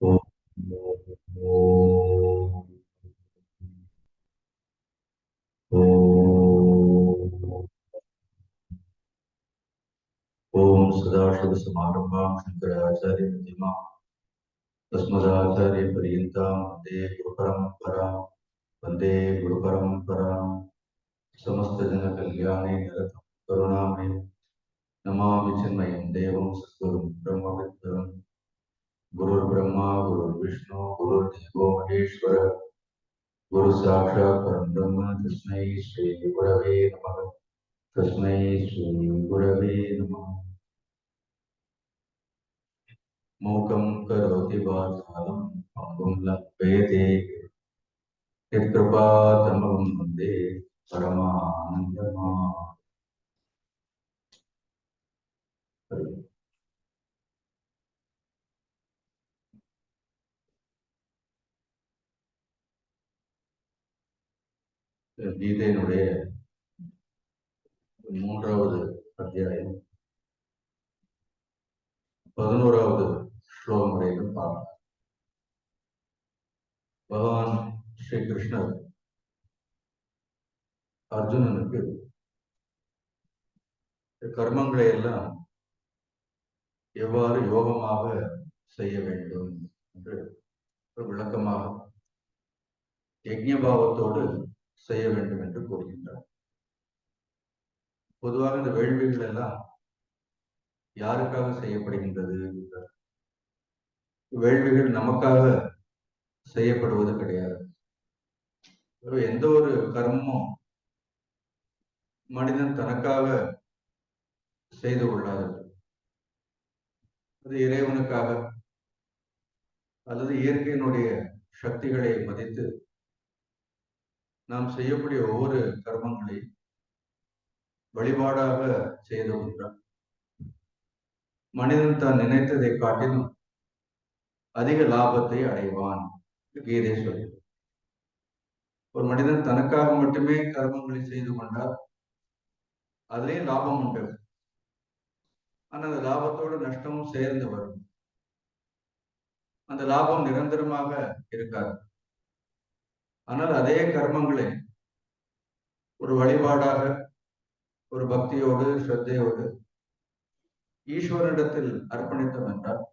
ॐ सदाशिवसमारम्भां शङ्कराचार्यमध्यमाम् अस्मदाचार्यपर्यन्तां वन्दे गुरुपरम्पराम् समस्तजनकल्याणे निरतं करुणामयं नमामि चिन्मयं देवं सद्गुरुं ब्रह्मविद्वं गुरुर्ब्रह्मा गुरुर्विष्णु गुरुर्देवो महेश्वर गुरुसाक्षात् परं ब्रह्म तस्मै श्रीगुरवे नमः। तस्मै श्रीगुरवे नमः। मूकं करोति वाचालं पङ्गुं लङ्घयते यत्कृपातमहं वन्दे परमानन्दमाधवम्। கீதையினுடைய 3வது அத்தியாயம் 11வது ஸ்லோகம் வரைக்கும் பார்க்கலாம். பகவான் ஸ்ரீ கிருஷ்ணர் அர்ஜுனனுக்கு கர்மங்களை எல்லாம் எவ்வாறு யோகமாக செய்ய வேண்டும் என்று ஒரு விளக்கமாக யஜ்ஞபாவத்தோடு செய்ய வேண்டும் என்று கூறுகின்றார். பொதுவாக இந்த வேள்விகள் எல்லாம் யாருக்காக செய்யப்படுகின்றது? வேள்விகள் நமக்காக செய்யப்படுவது கிடையாது. எந்த ஒரு கர்மமும் மனிதன் தனக்காக செய்து கொள்ளாது. அது இறைவனுக்காக அல்லது இயற்கையினுடைய சக்திகளை மதித்து நாம் செய்யக்கூடிய ஒவ்வொரு கர்மங்களை வழிபாடாக செய்து கொண்டார். மனிதன் தான் நினைத்ததை காட்டிலும் அதிக லாபத்தை அடைவான். கீதை சொல்லி ஒரு மனிதன் தனக்காக மட்டுமே கர்மங்களை செய்து கொண்டால் அதிலே லாபம் உண்டு. ஆனால் அந்த லாபத்தோடு நஷ்டமும் சேர்ந்து வரும். அந்த லாபம் நிரந்தரமாக இருக்காது. ஆனால் அதே கர்மங்களை ஒரு வழிபாடாக ஒரு பக்தியோடு ஸ்ரத்தையோடு ஈஸ்வரனிடத்தில் அர்ப்பணித்தோம் என்றால்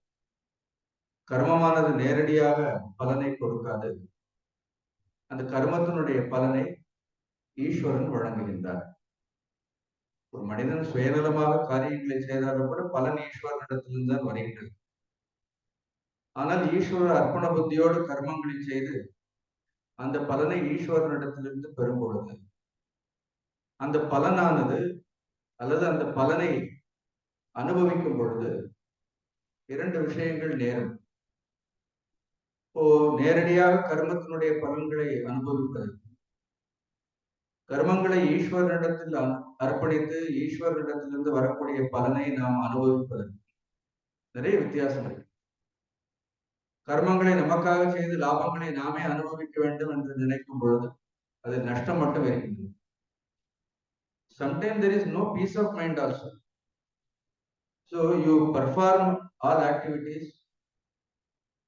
கர்மமானது நேரடியாக பலனை கொடுக்காது. அந்த கர்மத்தினுடைய பலனை ஈஸ்வரன் வழங்குகின்றார். ஒரு மனிதன் சுயநலமாக காரியங்களை செய்தாலும் கூட பலன் ஈஸ்வரனிடத்திலிருந்து தான் வருகின்றது. ஆனால் ஈஸ்வரர் அர்ப்பண புத்தியோடு கர்மங்களை செய்து அந்த பலனை ஈஸ்வரனிடத்திலிருந்து பெறும் பொழுது அந்த பலனானது அல்லது அந்த பலனை அனுபவிக்கும் பொழுது 2 விஷயங்கள் நேரும். இப்போ நேரடியாக கர்மத்தினுடைய பலன்களை அனுபவிப்பதற்கு கர்மங்களை ஈஸ்வரனிடத்தில் அர்ப்பணித்து ஈஸ்வரனிடத்திலிருந்து வரக்கூடிய பலனை நாம் அனுபவிப்பதற்கு நிறைய வித்தியாசம் இருக்கு. கர்மங்களை நமக்காக செய்து லாபங்களை நாமே அனுபவிக்க வேண்டும் என்று நினைக்கும் பொழுது அது நஷ்டம் மட்டும் இருக்கின்றது. Sometimes there is no peace of mind also. So you perform all activities,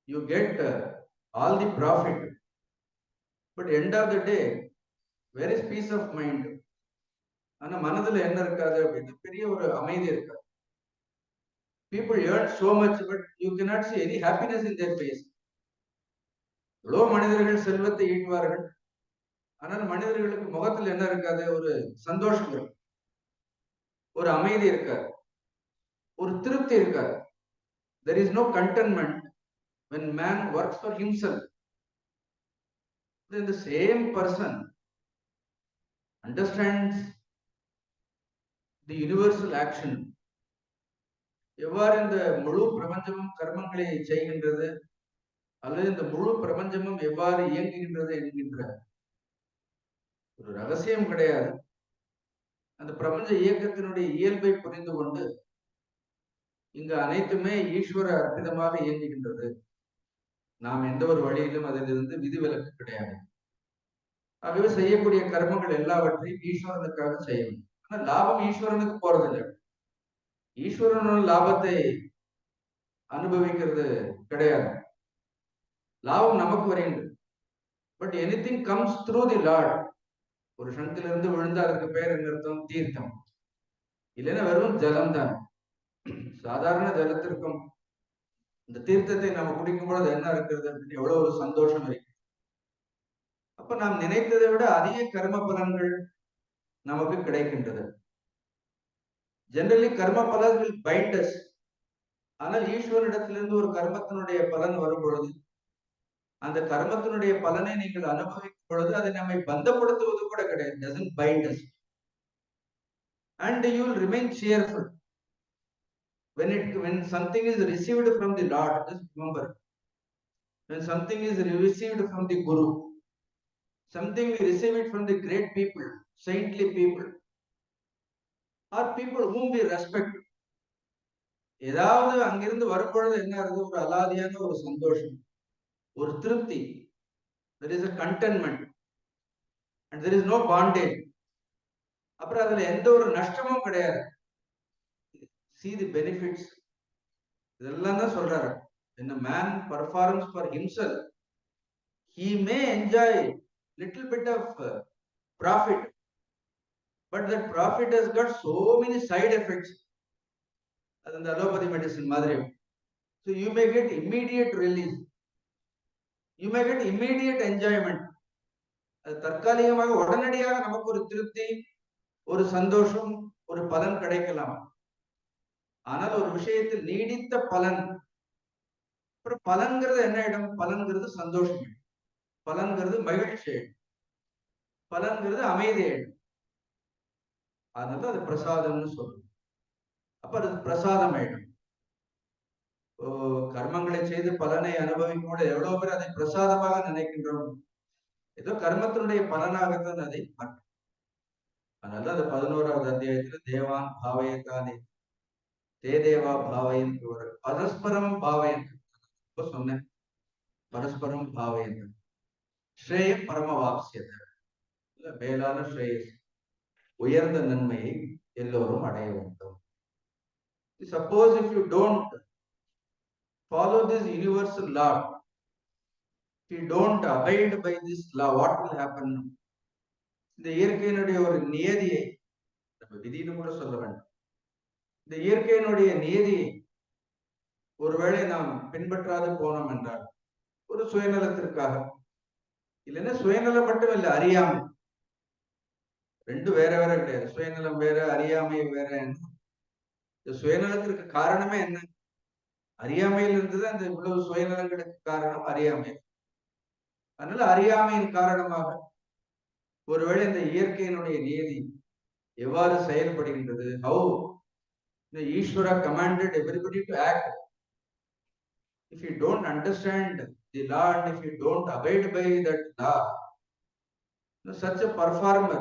you get all the profit, but end of the day where is peace of mind? ஆனா மனதுல என்ன இருக்காது அப்படின்னா பெரிய ஒரு அமைதி இருக்காது. People earn so much but you cannot see any happiness in their face. எவ்வளோ மனிதர்கள் செல்வத்தை ஈட்டுவார்கள், ஆனால் மனிதர்களுக்கு முகத்தில் என்ன இருக்காது? ஒரு சந்தோஷம் இருக்கு, ஒரு அமைதி இருக்காது, ஒரு திருப்தி இருக்காது. There is no contentment when man works for himself. Then the same person understands the universal action. எவ்வாறு இந்த முழு பிரபஞ்சமும் கர்மங்களை செய்கின்றது அல்லது இந்த முழு பிரபஞ்சமும் எவ்வாறு இயங்குகின்றது என்கின்ற ஒரு ரகசியம் கிடையாது. அந்த பிரபஞ்ச இயக்கத்தினுடைய இயல்பை புரிந்து கொண்டு இங்கு அனைத்துமே ஈஸ்வர அற்புதமாக இயங்குகின்றது. நாம் எந்த ஒரு வழியிலும் அதிலிருந்து விதிவிலக்கு கிடையாது. ஆகவே செய்யக்கூடிய கர்மங்கள் எல்லாவற்றையும் ஈஸ்வரனுக்காக செய்ய வேண்டும். ஆனா லாபம் ஈஸ்வரனுக்கு போறதில்லை. ஈஸ்வரனோட லாபத்தை அனுபவிக்கிறது கிடையாது. லாபம் நமக்கு வருகின்றது. But anything comes through the Lord. ஒரு சங்கிலிருந்து விழுந்தா அதுக்கு பேர் என்ன அர்த்தம்? தீர்த்தம். இல்லைன்னா வெறும் ஜலம் தான். சாதாரண ஜலத்திற்கும் இந்த தீர்த்தத்தை நம்ம குடிக்கும் பொழுது என்ன இருக்கிறது அப்படின்னு எவ்வளவு ஒரு சந்தோஷம் இருக்கு. அப்ப நாம் நினைத்ததை விட அதிக கர்ம பலன்கள் நமக்கு கிடைக்கின்றது. ஜெனரலி கர்ம பலன் will bind us. ஆனால் ஈஸ்வரனிடத்திலிருந்து ஒரு கர்மத்தினுடைய பலன் வரும் பொழுது, அந்த கர்மத்தினுடைய பலனை நீங்கள் அனுபவிக்கும் பொழுது அதை நம்மை பந்தப்படுத்துவது கூட கிடையாது. doesn't bind us. And you will remain cheerful. When something is received from the Lord, just remember, when something is received from the Guru, something we receive it from the great people, saintly people, or people whom we respect. ஏதாவது அங்கிருந்து வரும்பொழுது என்ன ஆகுது? ஒரு அலாதியான ஒரு சந்தோஷம், ஒரு திருப்தி. There is a contentment and there is no bondage. அப்புறம் அதுல எந்த ஒரு நஷ்டமும் கிடையாது. See the benefits. இதெல்லாம் தான் சொல்றாரு. When a man performs for himself, he may enjoy little bit of profit, but that profit has got so many side effects. அது அந்த அலோபதி மெடிசின் மாதிரி. So you may get immediate release, you may get immediate enjoyment. அது தற்காலிகமாக உடனடியாக நமக்கு ஒரு திருப்தி, ஒரு சந்தோஷம், ஒரு பலன் கிடைக்கலாம். ஆனால் ஒரு விஷயத்தில் நீடித்த பலன். அப்புறம் பலன்கிறது என்ன இடம்? பலன்கிறது சந்தோஷம், பலன்கிறது மகிழ்ச்சி, பலன்கிறது அமைதி. அதனால அது பிரசாதம்னு சொல்றோம். அப்ப அது பிரசாதம் ஆயிடும். கர்மங்களை செய்து பலனை அனுபவிக்கும் போது எவ்வளவு பேர் அதை பிரசாதமாக நினைக்கின்றோம். ஏதோ கர்மத்தினுடைய பலனாகத்தான் அதை பார்க்கிறோம். அதனால அந்த 11வது அத்தியாயத்துல தேவான் பாவயத்தானே தே தேவா பாவயன் பரஸ்பரம் பாவயன் சொன்னேன். பரஸ்பரம் பாவயன் ஸ்ரேய பரமவாப்சியத, மேலான ஸ்ரேயஸ், உயர்ந்த நன்மையை எல்லோரும் அடைய வேண்டும். Suppose if you don't follow this universal law, if you don't abide by this law, what will happen? இந்த இயற்கையினுடைய ஒரு நியதியை நம்ம விதின்னு கூட சொல்ல வேண்டும். இந்த இயற்கையினுடைய நியதியை ஒருவேளை நாம் பின்பற்றாது போனோம் என்றால், ஒரு சுயநலத்திற்காக, இல்லைன்னா சுயநலம் மட்டும் இல்லை, அறியாமை. ரெண்டு வேற வேற கிடையாது. சுயநலம் வேற, அறியாமை வேற. இந்த சுயநலத்திற்கு காரணமே என்ன? அறியாமையில் இருந்தது. அந்த இவ்வளவு சுயநலங்களுக்கு காரணம் அறியாமை. அதனால அறியாமையின் காரணமாக ஒருவேளை இந்த இயற்கையினுடைய நியதி எவ்வாறு செயல்படுகின்றது, how the Ishvara commanded everybody to act. If you don't understand the law and if you don't abide by that law, such a performer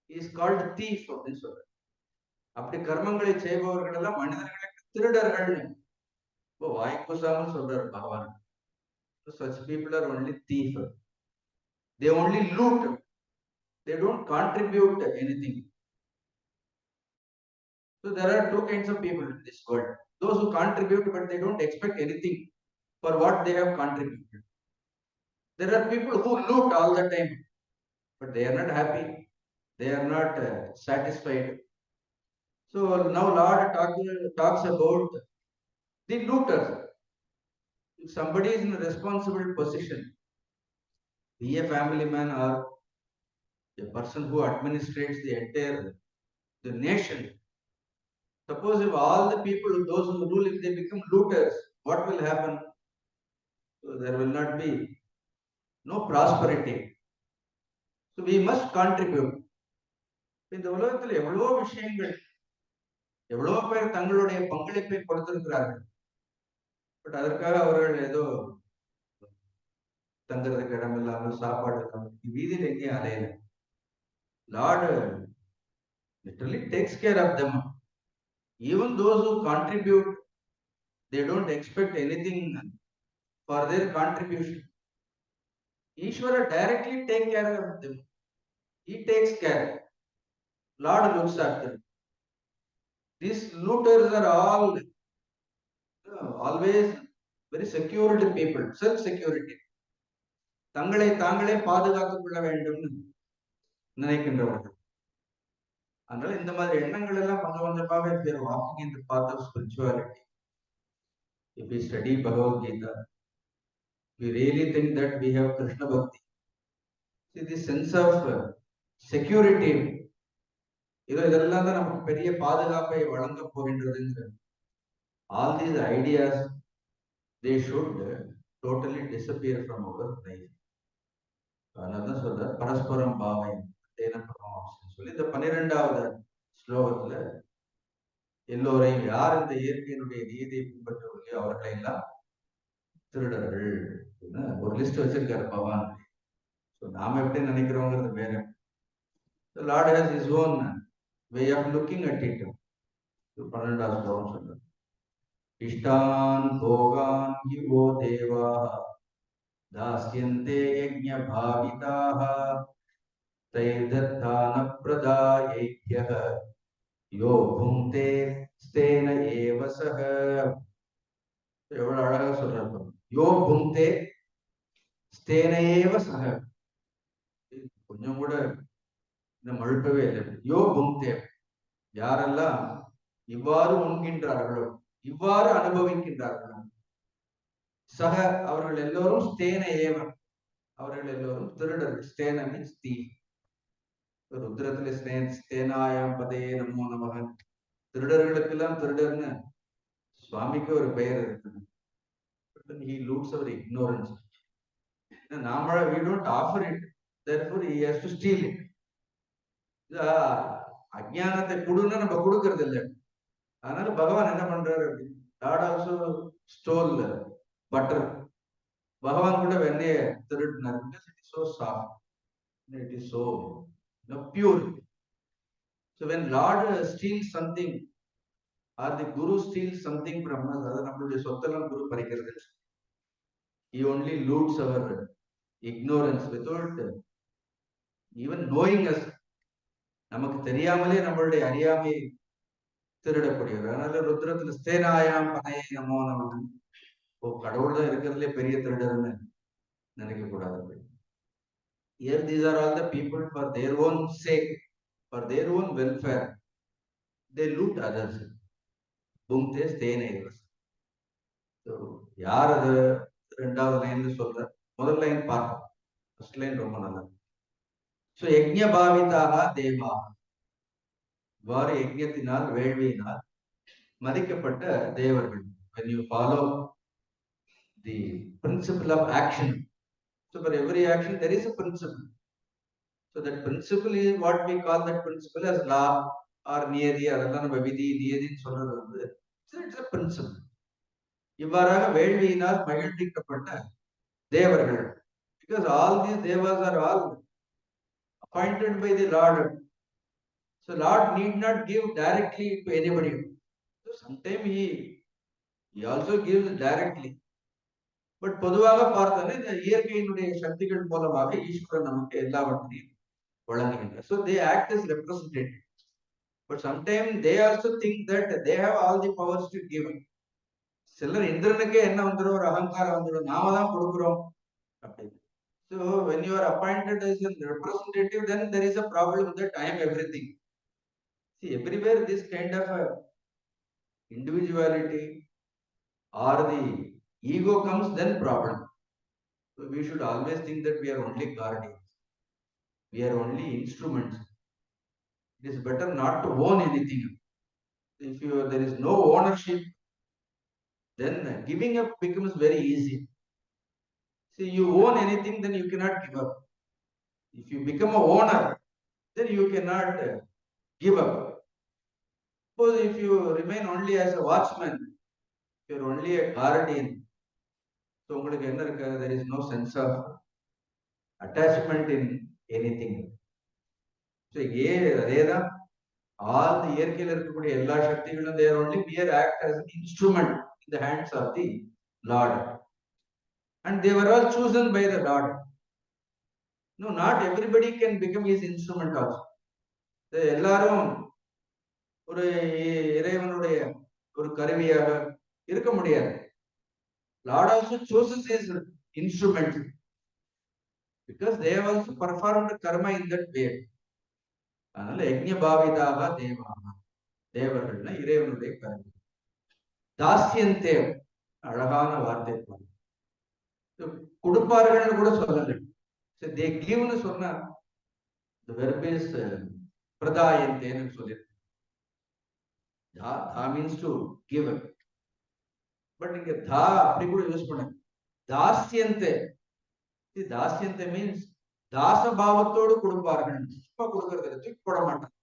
is called thief அப்படின்னு சொல்றாரு. அப்படி கர்மங்களை செய்பவர்கள் எல்லாம் மனிதர்களுக்கு திருடர்கள். இப்போ வாய்க்குசாமல் சொல்றாரு பகவான். Such people are only thief. They only loot. They don't contribute anything. So there are two kinds of people in this world. Those who contribute but they don't expect anything for what they have contributed. There are people who loot all the time, but they are not happy. They are not satisfied. So now Lord talks about the looters. If somebody is in a responsible position, be a family man or a person who administrates the entire the nation. Suppose if all the people, those who rule, if they become looters, what will happen? So there will not be no prosperity. So we must contribute. இந்த உலகத்தில் எவ்வளவோ விஷயங்கள், எவ்வளவோ பேர் தங்களுடைய பங்களிப்பை கொடுத்திருக்கிறார்கள். But அதற்காக அவர்கள் ஏதோ தங்குறதுக்கு இடம் இல்லாமல், சாப்பாடு இல்லாமல் வீதியில் எங்கேயும் அலையல. Lord literally takes care of them. Even those who contribute, they don't expect anything for their contribution. Ishvara directly take care of them. He takes care. Lord looks after them. These looters are all always very secured people, self security. தங்களை தாங்களே பாதுகாத்துக் கொள்ள வேண்டும் நினைக்கின்றவர்கள். அதனால இந்த மாதிரி எண்ணங்கள் எல்லாம் கொஞ்சம் கொஞ்சமாவே பேர் walking in the path of spirituality. If we study Bhagavad Gita, we really think that we have Krishna Bhakti. See, this sense of security, இதெல்லாம் தான் நமக்கு பெரிய பாதுகாப்பை வழங்க போகின்றதுங்கிற all these ideas, they should totally disappear from our life. அதனால சொல்ற பரஸ்பரம் பாவை சொல்லி இந்த 12வது ஸ்லோகத்துல எல்லோரையும் யார் இந்த இயற்கையினுடைய நீதியை பின்பற்றவில்லையோ அவர்களை எல்லாம் திருடர்கள் ஒரு லிஸ்ட் வச்சிருக்காரு பகவான். நாம எப்படி நினைக்கிறோங்கிறது வேற. The Lord has his own way of looking at it. 12வது ஸ்லோகம் சொல்ற iṣhṭān bhogān vo devā dāsyante yajña-bhāvitāḥ tair dattān apradāyaibhyo யோ bhuṅkte stena sah. எவ்வளவு அழகா சொல்றாரு. யோ bhuṅkte stena sah. கொஞ்சம் கூட இந்த மழுப்பவே இல்லை. யோ bhuṅkte, யாரெல்லாம் இவ்வாறு உண்கின்றார்களோ, இவ்வாறு அனுபவிக்கின்றார்களோ, சக அவர்கள் எல்லோரும் ஸ்தேன ஏவ, அவர்கள் எல்லோரும் திருடர்கள். ஸ்தேன மீன்ஸ் தீ. ருத்ரத்துல ஸ்தேனாயாம் பதே நமோ நமக. திருடர்களுக்கெல்லாம் திருடர்னு சுவாமிக்கு ஒரு பெயர் இருக்குது. He loots our ignorance. நாம we don't offer it, therefore he has to steal it. அஜ்ஞானத்தை கொடுன்னு நம்ம கொடுக்கறது இல்லை. அதனால பகவான் என்ன பண்றாரு அப்படின்னு, God also stole butter. பகவான் கூட வெண்ணைய திருடினார். Because it is so soft, it is so pure. So when Lord steals something or the Guru steals something from us, அது நம்மளுடைய சொத்தெல்லாம் குரு பறிக்கிறது. He only loots our ignorance without even knowing us. நமக்கு தெரியாமலே நம்மளுடைய அறியாமையை திருடக்கூடியவர். அதனால ருத்ரத்துல ஸ்தேனாயாம் பதே நமோ நமக. கடவுள் தான் இருக்கிறதுலே பெரிய திருடர்னு நினைக்க கூடாது. Here these are all the people for their own sake, for their own welfare, they loot others. bhuṅkte stena sah. So யார் அது ரெண்டாவது லைன்ல சொல்ற, முதல் லைன் பார்ப்போம். ஃபர்ஸ்ட் லைன் ரொம்ப நல்லா. So yajña-bhāvitāḥ devā, இவ்வாறு யஜ்ஞத்தினால் வேள்வியினால் மதிக்கப்பட்ட தேவர்கள். When you follow the principle of action, so for every action there is a principle. So that principle is what we call that principle as law or niyati. அதெல்லாம் நம்ம விதி நியதின்னு சொல்றது வந்து it's a principle. இவ்வாறாக வேள்வியினால் மகிழ்விக்கப்பட்ட தேவர்கள். Because all these devas are all appointed by the Lord. So Lord need not give directly to anybody. So sometimes he also gives directly. But பொதுவாக பார்த்தாலே இந்த இயற்கையினுடைய சக்திகள் மூலமாக ஈஸ்வரன் நமக்கு எல்லாவற்றையும் வழங்குகின்றார். So they act as representatives. But sometimes they also think that they have all the powers to give. சிலர் இந்திரனுக்கே என்ன வந்துடும், ஒரு அகங்காரம் வந்துடும், நாம தான் கொடுக்குறோம் அப்படின்னு. So when you are appointed as a representative, then there is a problem that I am everything. See, everywhere this kind of individuality or the ego comes, then problem. So we should always think that we are only guardians, we are only instruments. It is better not to own anything. If there is no ownership, then giving up becomes very easy. See, you own anything, then you cannot give up. If you become a owner, then you cannot give up. Suppose if you remain only as a watchman, if you are only a guardian, so உங்களுக்கு என்ன இருக்கு, there is no sense of attachment in anything. So அதேதான் all the இயற்கையில் இருக்கக்கூடிய எல்லா சக்திகளும் they are only mere act as an instrument in the hands of the Lord, and they were all chosen by the Lord. No, not everybody can become his instrument also. எல்லாரும் ஒரு இறைவனுடைய ஒரு கருவியாக இருக்க முடியாது. Lord also chooses his instruments because they have also performed karma in that way. அதனால யஜ்ஞ-bhāvitāḥ devā, தேவர்கள்னா இறைவனுடைய கருவி. dāsyante, அழகான வார்த்தை கொடுப்பார்கள் கூட சொல்லல. they give னு சொன்னா the verb is apradāyaibhyo னு சொல்லிருக்கு. dha means to give, but இங்க dha அப்படி கூட யூஸ் பண்ண. dāsyante, dāsyante means தாச பாவத்தோடு கொடுப்பார்கள். இப்ப கொடுக்கறது தூக்கி போட மாட்டாங்க.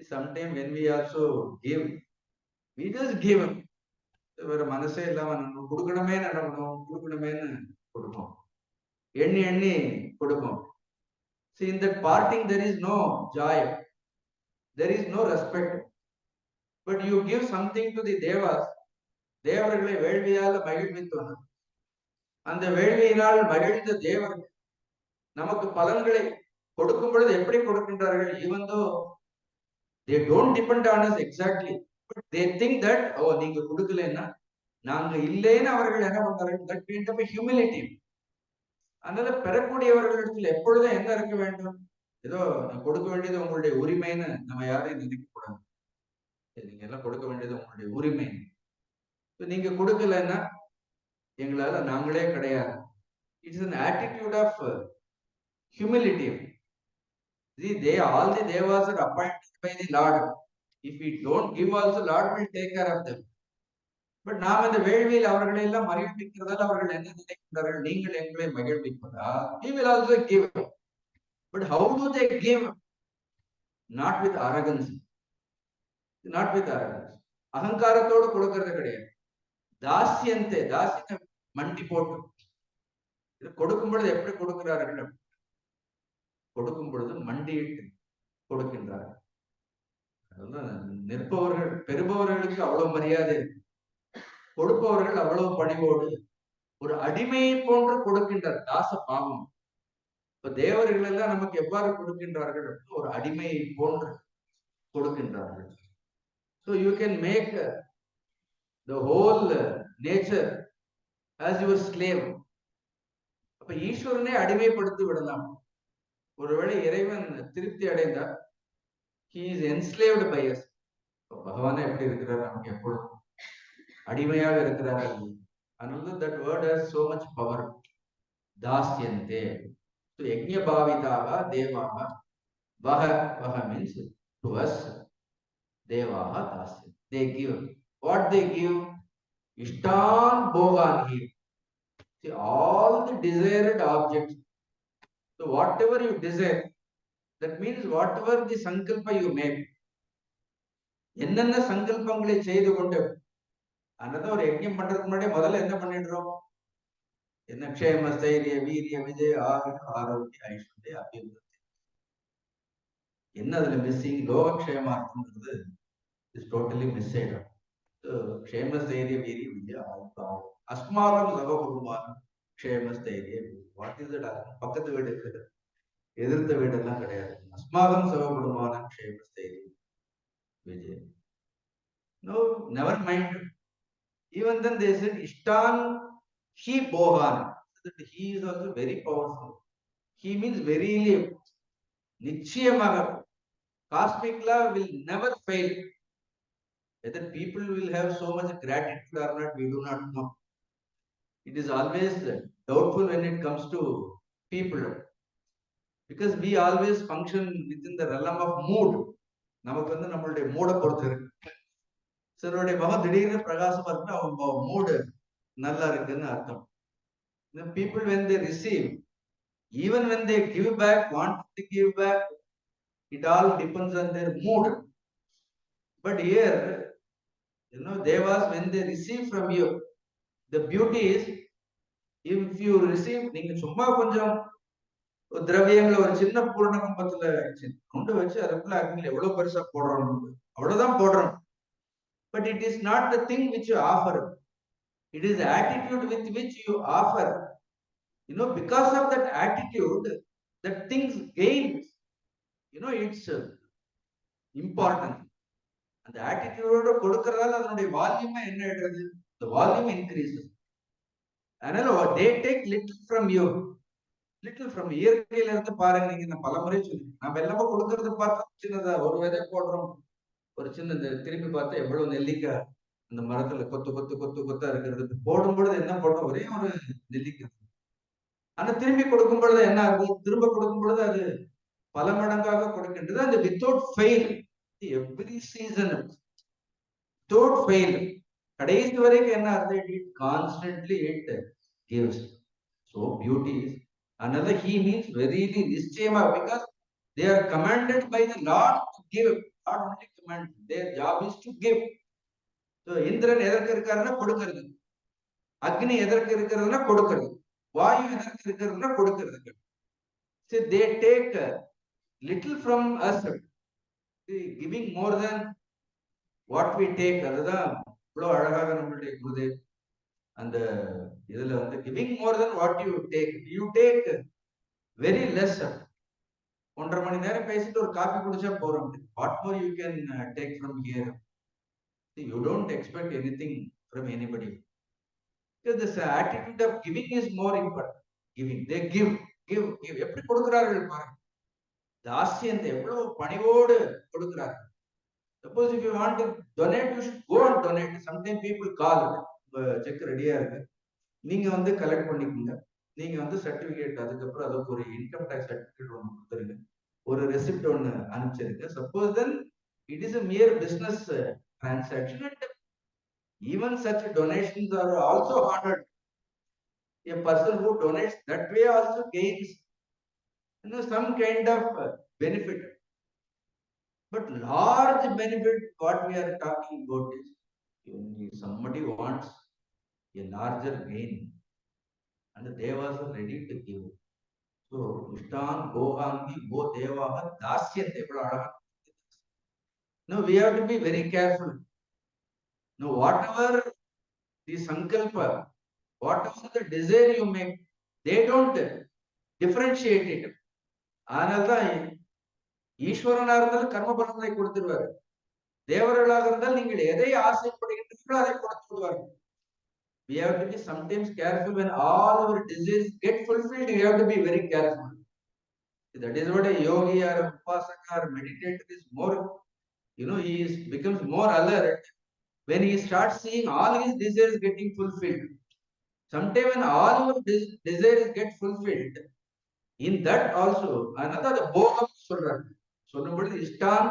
Sometimes when we also give, we just give. வேற மனசே இல்லாம நம்ம கொடுக்கணுமே நடக்கணும், கொடுக்கணுமேன்னு கொடுப்போம், எண்ணி எண்ணி கொடுப்போம். See, in that parting there is no joy, there is no respect, but you give something to the devas. தேவர்களை வேள்வியால் மகிழ்வித்தோம். அந்த வேள்வியினால் மகிழ்ந்த தேவர்கள் நமக்கு பலன்களை கொடுக்கும் பொழுது எப்படி கொடுக்கின்றார்கள்? even though they don't depend on us exactly, but they think that நீங்க கொடுக்கலன்னா நாங்க இல்லைன்னு அவர்கள் என்ன பண்றார்கள்? that kind of a humility. அதனால பெறக்கூடியவர்களிடத்தில் எப்பொழுதும் என்ன இருக்க வேண்டும்? ஏதோ கொடுக்க வேண்டியது உங்களுடைய உரிமைன்னு நம்ம யாரையும் நினைக்க கூடாது. நீங்க எல்லாம் கொடுக்க வேண்டியது உங்களுடைய உரிமை. நீங்க கொடுக்கலன்னா எங்களால நாங்களே கிடையாது. It's an attitude of humility. See, all the devas are appointed by the Lord. If we don't give also, Lord will take care of them. But நாம் இந்த வேள்வியில் அவர்களை எல்லாம் மகிழ்விக்கிறதால் அவர்கள் என்ன நினைக்கிறார்கள்? நீங்கள் எங்களை மகிழ்விப்பதா? We will also give. But how do they give? Not with arrogance. Not with arrogance. அகங்காரத்தோடு கொடுக்கிறது கிடையாது. தாஸ்யந்தே, தாசியத்தை மண்டி போட்டு கொடுக்கும் பொழுது எப்படி கொடுக்கிறார்கள்? கொடுக்கும் பொழுது மண்டியிட்டு கொடுக்கின்றார்கள். நிற்பவர்கள் பெறுபவர்களுக்கு அவ்வளவு மரியாதை, கொடுப்பவர்கள் அவ்வளவு பணிவோடு ஒரு அடிமையை போன்று கொடுக்கின்றார். தாச பாவம். இப்ப தேவர்கள் எல்லாம் நமக்கு எவ்வாறு கொடுக்கின்றார்கள்? ஒரு அடிமையை போன்று கொடுக்கின்றார்கள். So you can make the whole nature as your slave. அப்ப ஈஸ்வரனை அடிமைப்படுத்தி விடலாம். ஒருவேளை இறைவன் திருப்தி அடைந்தார், he is enslaved by us. பகவானே எப்படி இருக்கிறார்? நமக்கு எப்பொழுதும் அடிமையாக இருக்கிறார். அதனால that word has so much power. dāsyante. So yajña-bhāvitāḥ devā, vaha means to us, devā dāsyante. They give. What they give? iṣhṭān bhogān. See, all the desired objects. So whatever you desire, that means whatever the sankalpa you make, என்னென்ன சங்கல்பங்களை செய்து கொண்டு, அதான் ஒரு யஜ்ஞம் பண்றதுக்கு முன்னாடி முதல்ல என்ன பண்ணிடுறோம்? என்ன க்ஷேம ஸ்தைரிய வீரிய விஜய ஆரோக்கிய ஐஸ்வர்ய அபிவிருத்தி. என்ன அதுல மிஸ்ஸிங்? லோகக்ஷேமார்த்தம்ன்றது இஸ் டோட்டலி மிஸ் ஆயிடும். க்ஷேம ஸ்தைரிய வீரிய விஜய அஸ்மாகம் சக குடும்பானம் க்ஷேம ஸ்தைரிய. What is that? பக்கத்து வீடு இருக்குது, எதிர்த்த வீடெல்லாம் கிடையாது. அஸ்மாகம் சக குடும்பானம் க்ஷேம ஸ்தைரிய Vijaya. No, never mind. Even then they said iṣhṭān he bhogān. That he is also very powerful. He means verily, நிச்சயமாக. Cosmic law will never fail. Whether people will have so much gratitude or not, we do not know. It is always doubtful when it comes to people, because we always function within the realm of mood. நமக்கு வந்து நம்மளுடைய மூட பொறுத்து இருக்கு. சிலருடைய முகம் திடீர்னு பிரகாசமா இருக்கு, அவங்க மூடு நல்லா இருக்குன்னு அர்த்தம். People when they receive, even when they give back, want to give back, it all depends on their mood. But here, devas, when they receive from you, the beauty is, if you receive, நீங்க சும்மா கொஞ்சம் திரவியங்களை ஒரு சின்ன பூர்ண கும்பத்துல கொண்டு வச்சு அதுக்குள்ள அக்னியில் எவ்வளவு பெருசா போடுறோம், அவ்வளவுதான் போடுறோம். But it is not the thing which you offer. It is the attitude with which you offer. Because of that attitude, that things gain. It's important. And the attitude கொடுக்கறதால அதனுடைய வால்யூம் என்ன ஆயிடுறது? The volume increases. And they take little from you. Little from இயற்கையில இருந்து பாருங்க. நீங்க நான் பலமுறை சொல்லி நம்ம எல்லாமே கொடுக்கறது பார்த்தா சின்னதா ஒரு விதை போடுறோம், ஒரு சின்ன திரும்பி பார்த்தா எவ்வளவு நெல்லிக்காய் அந்த மரத்துல கொத்து கொத்து கொத்து கொத்தா இருக்கிறது. போடும் பொழுது என்ன போட்டோம், ஒரே ஒரு நெல்லிக்காய். ஆனா திரும்பி கொடுக்கும் பொழுது என்ன ஆகுது, திரும்ப கொடுக்கும் பொழுது அது பல மடங்காக கொடுக்கின்றது. அந்த without fail, every season without fail, கடைசி வரைக்கும் என்ன ஆகுது, it constantly it gives. So beauty is another. He means very nischayama, because they are commanded by the Lord to give. Not only command, their job is to give. So Indran எதற்கு இருக்காருன்னா கொடுக்கிறது, அக்னி எதற்கு இருக்கிறதுனா கொடுக்கிறது, வாயு எதற்கு இருக்கிறதுனா கொடுக்கிறது. So they take little from us, giving more than what we take. அதுதான் இவ்வளவு அழகாக நம்மளுடைய குருதேவ் அந்த இதுல வந்து giving more than what you take very less. 1.5 மணி நேரம் பேசிட்டு ஒரு காபி குடிச்சா போறோம். What more you can take from here? See, you don't expect anything from anybody, because this attitude of giving is more important. Giving, they give. எப்படி கொடுக்கிறார்கள் பாருங்க. தாஸ்யந்தை எவ்வளவு பணிவோடு கொடுக்கிறார்கள். Suppose if you want to donate, you should go and donate. Sometimes people call, check ரெடியா இருக்கு, நீங்க வந்து கலெக்ட் பண்ணிக்கோங்க, நீங்க வந்து சர்டிபிகேட், அதுக்கப்புறம் அதுக்கு ஒரு இன்கம் டாக்ஸ் சர்டிபிகேட் ஒன்று கொடுத்துருங்க, ஒரு ரெசிப்ட் ஒன்று அனுப்பிச்சிருங்க. Suppose then it is a mere business transaction, and even such donations are also honored. A person who donates that way also gains, some kind of benefit. But large benefit, what we are talking about is, if somebody wants a larger gain, and the devas are ready to give. So iṣhṭān bhogān wo devā dāsyante. Now we have to be very careful. Now whatever the sankalpa, whatever the desire you make, they don't differentiate it. அதனால்தான் ஈஸ்வரனா இருந்தாலும் கர்ம பலனை கொடுத்துருவாரு, தேவர்களாக இருந்தால் நீங்கள் எதை ஆசைப்படுகின்றீர்களோ அதை கொடுத்து விடுவார்கள். We have to be sometimes careful. When all our desires get fulfilled, we have to be very careful. That is what a yogi or a upasaka or meditator is more, he becomes more alert when he starts seeing all his desires getting fulfilled. Sometimes when all our desires get fulfilled, in that also another the bhogān சொல்லும் பொழுது iṣhṭān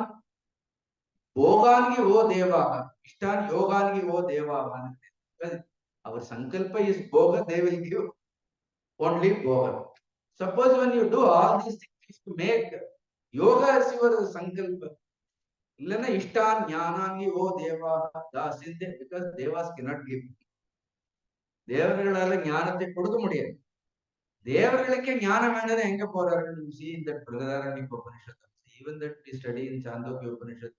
bhogān wo devā, iṣhṭān yogan wo devā. Our sankalpa is bhoga, they will give only bhoga. Suppose when you do all these things to make yoga as your sankalpa, illana iṣhṭān jnānāngi wo devā dāsyante, because devas cannot give. தேவர்களால ஞானத்தை கொடுக்க முடியாது. தேவர்களுக்கே ஞானம் வேணும்னு எங்க போறாரு? You see in that Bhagavad Upanishad, even that we study in Chandogya Upanishad,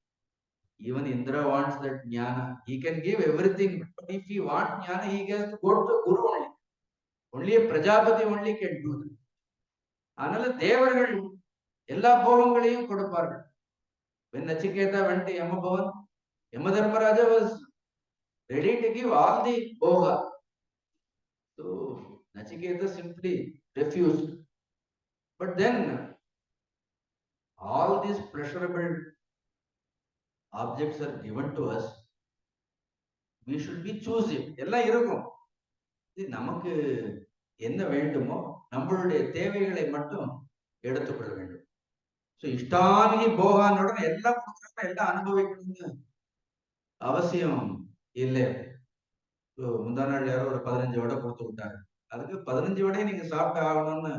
even Indra wants that Jnana. He can give everything, but if he wants Jnana, he has to go to the Guru only. Only a Prajapati only can do that. அதனால தேவர்கள் எல்லா போகங்களையும் கொடுப்பார்கள். When Nachiketa went to Yamabhavan, Yamadharmaraja was ready to give all the bhoga. So Nachiketa simply refused. But then all these pleasurable objects are given to us. We should be choosing. எல்லாம் இருக்கும், நமக்கு என்ன வேண்டுமோ நம்மளுடைய தேவைகளை மட்டும் எடுத்துக்கொள்ள வேண்டும். ஸோ இஷ்டானி போகானோட எல்லாம் கொடுக்குறாங்க, எல்லாம் அனுபவிக்கணும்னு அவசியம் இல்லை. முந்தா நாள் யாரோ ஒரு 15 வடை கொடுத்து விட்டாங்க, அதுக்கு 15 வடையை நீங்க சாப்பிட்டு ஆகணும்னு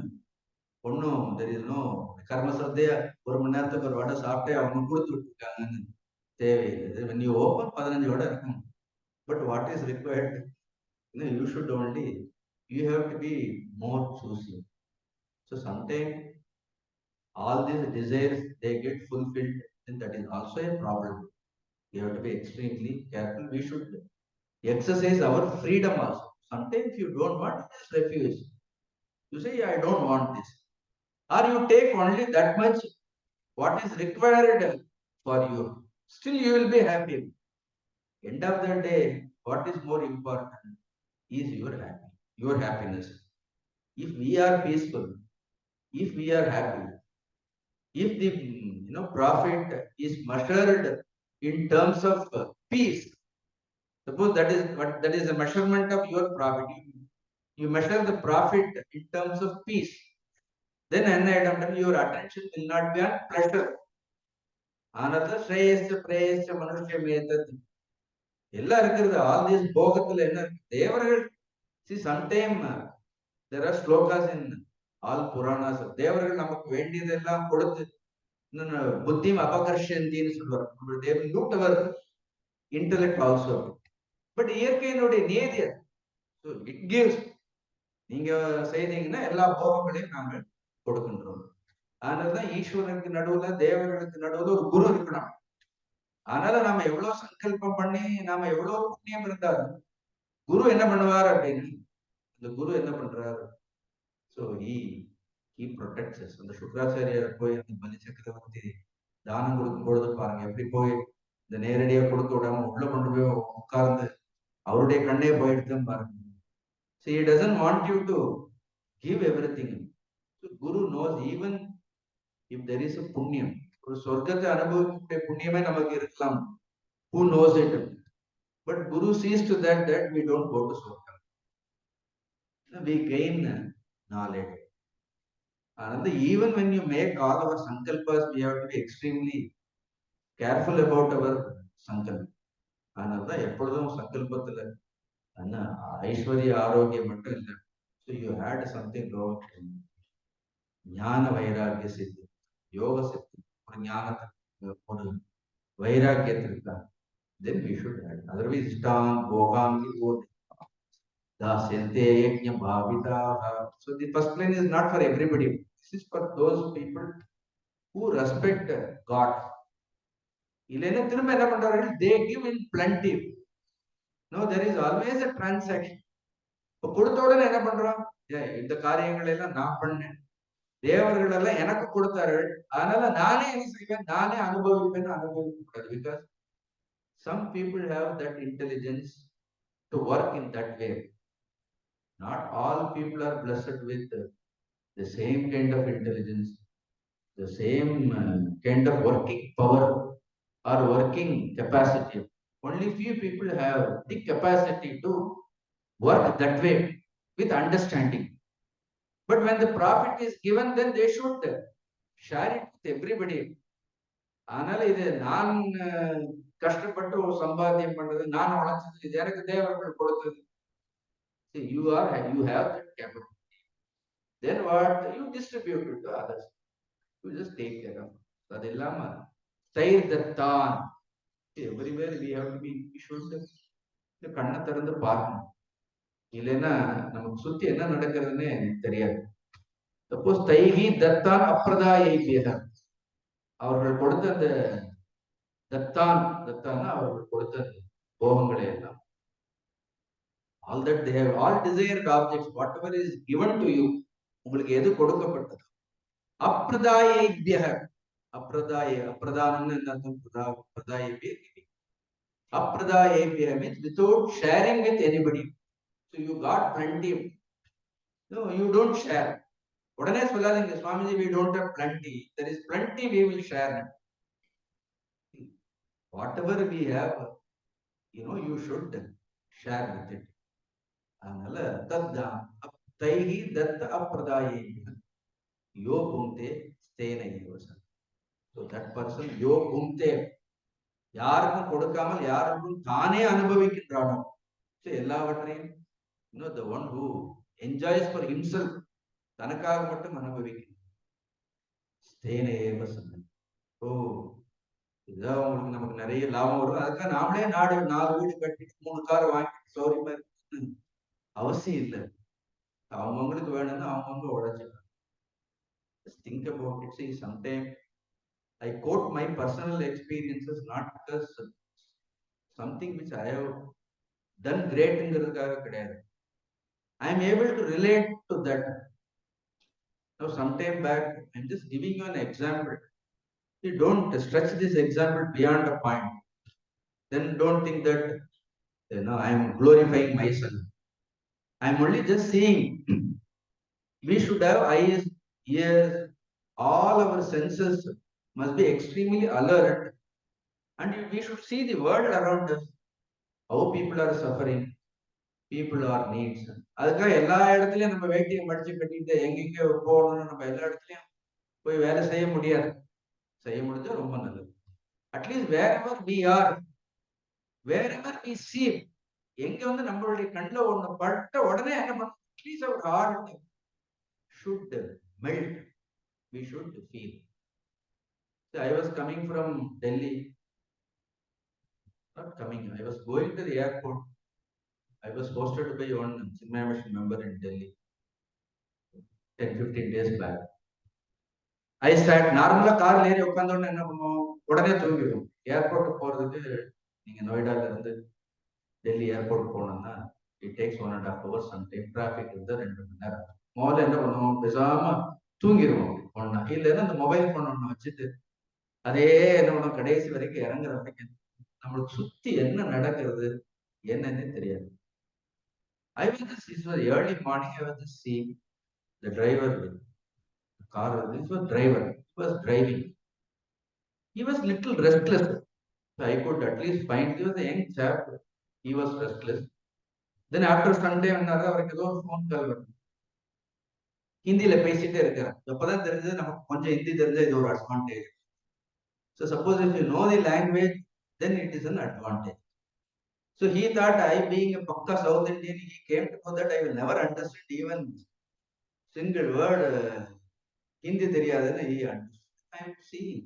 ஒன்னும் தெரியணும். கர்மசத்தையா 1 மணி நேரத்துக்கு ஒரு வடை சாப்பிட்டே அவங்க கொடுத்து விட்டுருக்காங்கன்னு தேவையில்லை. when you open 15 வடை இருக்கும். But what is required, you should only, you have to be more choosy. So sometimes all these desires, they get fulfilled, and that is also a problem. We have to be extremely careful. We should exercise our freedom also. Sometimes if you don't want, just refuse. You say, I don't want this, or you take only that much what is required for you. Still you will be happy. End of the day, what is more important is your happiness. your happiness. If we are peaceful, if we are happy, if the profit is measured in terms of peace, suppose that is a measurement of your profit. You measure the profit in terms of peace. Then your attention will not be on pleasure. Another shreyasya preyasya manushya metad. Ella irukkiradhu, all these bhogathula enna devargal. See, sometime there are slokas in all Puranas. Devargal namakku vendiyadella koduthu buddhim apakarshyantiன்னு சொல்வார். They will loot our intellect also. But இயற்கையினுடைய நியதி அது. So it gives. நீங்க செய்தீங்கன்னா எல்லா போகங்களையும் நாங்கள் கொடுக்கின்றோம். அதனாலதான் ஈஸ்வரனுக்கு நடுவுல தேவர்களுக்கு நடுவுல ஒரு குரு இருக்கணும். அதனால நாம எவ்வளவு சங்கல்பம் பண்ணி நாம எவ்வளவு புண்ணியம் இருந்தாலும் குரு என்ன பண்ணுவார் அப்படின்னு, இந்த குரு என்ன பண்றாரு? So he protects us. அந்த சுக்ராச்சாரியர் போய் அந்த பலி சக்கரவர்த்தி தானம் கொடுக்கும் பொழுது பாருங்க எப்படி போய் இந்த நேரடியா கொடுக்க விடாம உள்ள கொண்டு போய் உட்கார்ந்து அவருடைய கண்ணே போயிடுதுன்னு பாருங்க. So he doesn't want you to give everything. So Guru knows even if there is a punyam, ஒரு சொர்க்கத்தை அனுபவிக்கக்கூடிய புண்ணியமே நமக்கு இருக்கலாம். Who knows it? But Guru sees to that we don't go to Swarga. We gain knowledge. And even when you make all our sankalpas, we have to be extremely careful about our sankalpa. அதனால எப்பொழுதும் சங்கல்பத்துல ஐஸ்வர்ய ஆரோக்கியம் மட்டும் இல்லை. So you had something wrong. ஞான வைராகிய சித்தி, யோக சித்தி, ஒரு ஞானத்தை ஒரு வைராக்கியத்திற்கு then we should have. Otherwise, iṣhṭān, bhogān, dāsyante, yajña-bhāvitāḥ. So the first line is not for everybody. This is for those people who respect God. இல்லைன்னா திரும்ப என்ன பண்றார்கள்? They give in plenty. No, there is always a transaction. இப்போ கொடுத்த உடனே என்ன பண்றோம்? இந்த காரியங்களை எல்லாம் நான் பண்ணேன், தேவர்கள் எல்லாம் எனக்கு கொடுத்தார்கள், அதனால நானே என்ன செய்வேன், நானே அனுபவிப்பேன்னு அனுபவிக்க கூடாது. Because some people have that intelligence to work in that way. Not all people are blessed with the same kind of intelligence, the same kind of working power or working capacity. Only few people have the capacity to work that way with understanding. But when the profit is given, then they should share it with everybody. அதனால இது நான் கஷ்டப்பட்டு ஒரு சம்பாத்தியம் பண்றது, நான் உழைச்சது, இது எனக்கு தேவர்கள் கொடுத்தது. See, you have that capability. Then what? You distribute it to others. You just take care of it. அது இல்லாம tair dattān. Everywhere we have to be, we should கண்ணை திறந்து பார்க்கணும். இல்லைன்னா நமக்கு சுத்தி என்ன நடக்கிறதுன்னு தெரியாது. சப்போஸ் தைஹி தத்தான் apradāyaibhyo, அவர்கள் கொடுத்த அந்த dattān அவர்கள் கொடுத்த போகங்களை எல்லாம், all that they have, all desired objects, whatever is given to you, உங்களுக்கு எது கொடுக்கப்பட்டது, apradāyaibhyo, apradānamனு என்ன அர்த்தம்? apradāyaibhyo means without sharing with anybody. So you got plenty. No, you don't share. உடனே சொல்லாதீங்க, Swamiji we don't have plenty. There is plenty, we will share. Whatever we have, you should share with it. அதனால தைஹி தத்த apradāyaibhyo yo bhuṅkte stena. So that person yo bhuṅkte, யாருக்கும் கொடுக்காமல் யாருக்கும் தானே அனுபவிக்கின்றானோ, எல்லாவற்றையும் the one who enjoys for himself, தனக்காக மட்டும் அனுபவிக்கிறான். stena. ஓ, இதான் உங்களுக்கு நமக்கு நிறைய லாபம் வரும், அதுக்காக நாமளே 4 வீடு கட்டிட்டு 3 கார் வாங்கிட்டு சௌரியமா இருக்கு அவசியம் இல்லை. அவங்கவுங்களுக்கு வேணும்னா அவங்கவுங்க உழைச்சிக்கலாம். Just think about it. See, sometimes I quote my personal experiences, not because something which I have done greatங்கிறதுக்காக கிடையாது. I am able to relate to that. Now, sometime back, I am just giving you an example. You don't stretch this example beyond a point. Then don't think that I am glorifying myself. I'm only just seeing. We should have eyes, ears, all our senses must be extremely alert, and we should see the world around us, how people are suffering, people are needs. அதுக்காக எல்லா இடத்துலயும் நம்ம வேட்டியை மடிச்சு கட்டிட்டு எங்கெங்க போகணும்னு நம்ம எல்லா இடத்துலயும் போய் வேலை செய்ய முடியாது. செய்ய முடிஞ்சா ரொம்ப நல்லது. At least wherever we are, wherever we see, எங்க வந்து நம்மளுடைய கண்ணில் ஒண்ணு பட்ட உடனே என்ன பண்ணணும்? அட்லீஸ்ட் அவர் heart should melt. We should feel. So I was coming from Delhi. Not coming. I was going to the airport. I was hosted by one Chinmaya member in Delhi 10-15 days back. I sat நார்மலா கார்ல ஏறி உட்கார்ந்தோன்னு என்ன பண்ணுவோம்? உடனே தூங்கிடுவோம். Airport போறதுக்கு நீங்க நோய்டால இருந்து Delhi airport போனோம்னா it takes 1.5 hours. Sometimes traffic இருந்தா 2 மணி நேரம். முதல்ல என்ன பண்ணுவோம்? பேசாம தூங்கிடுவோம். ஒன்னா இல்லைன்னா அந்த மொபைல் போன் ஒண்ணு வச்சுட்டு அதே என்ன பண்ணுவோம்? கடைசி வரைக்கும் இறங்குற வரைக்கும் நம்மளுக்கு சுத்தி என்ன நடக்கிறது என்னன்னு தெரியாது. I was just, this was early morning, I was just seeing the driver, the car, this was driver, he was driving. He was little restless. So I could at least find, he was a young chap, he was restless. Then after Sunday, அவருக்கு ஏதோ ஒரு phone call வருது. ஹிந்தியில பேசிட்டே இருக்கிறேன். எப்பதான் தெரிஞ்சது நமக்கு கொஞ்சம் ஹிந்தி தெரிஞ்சா இது ஒரு advantage. So suppose if you know the language, then it is an advantage. So he thought I being a Pakka South Indian, he came to know that I will never understand even single word Hindi தெரியாதுன்னு he understood. I am seeing.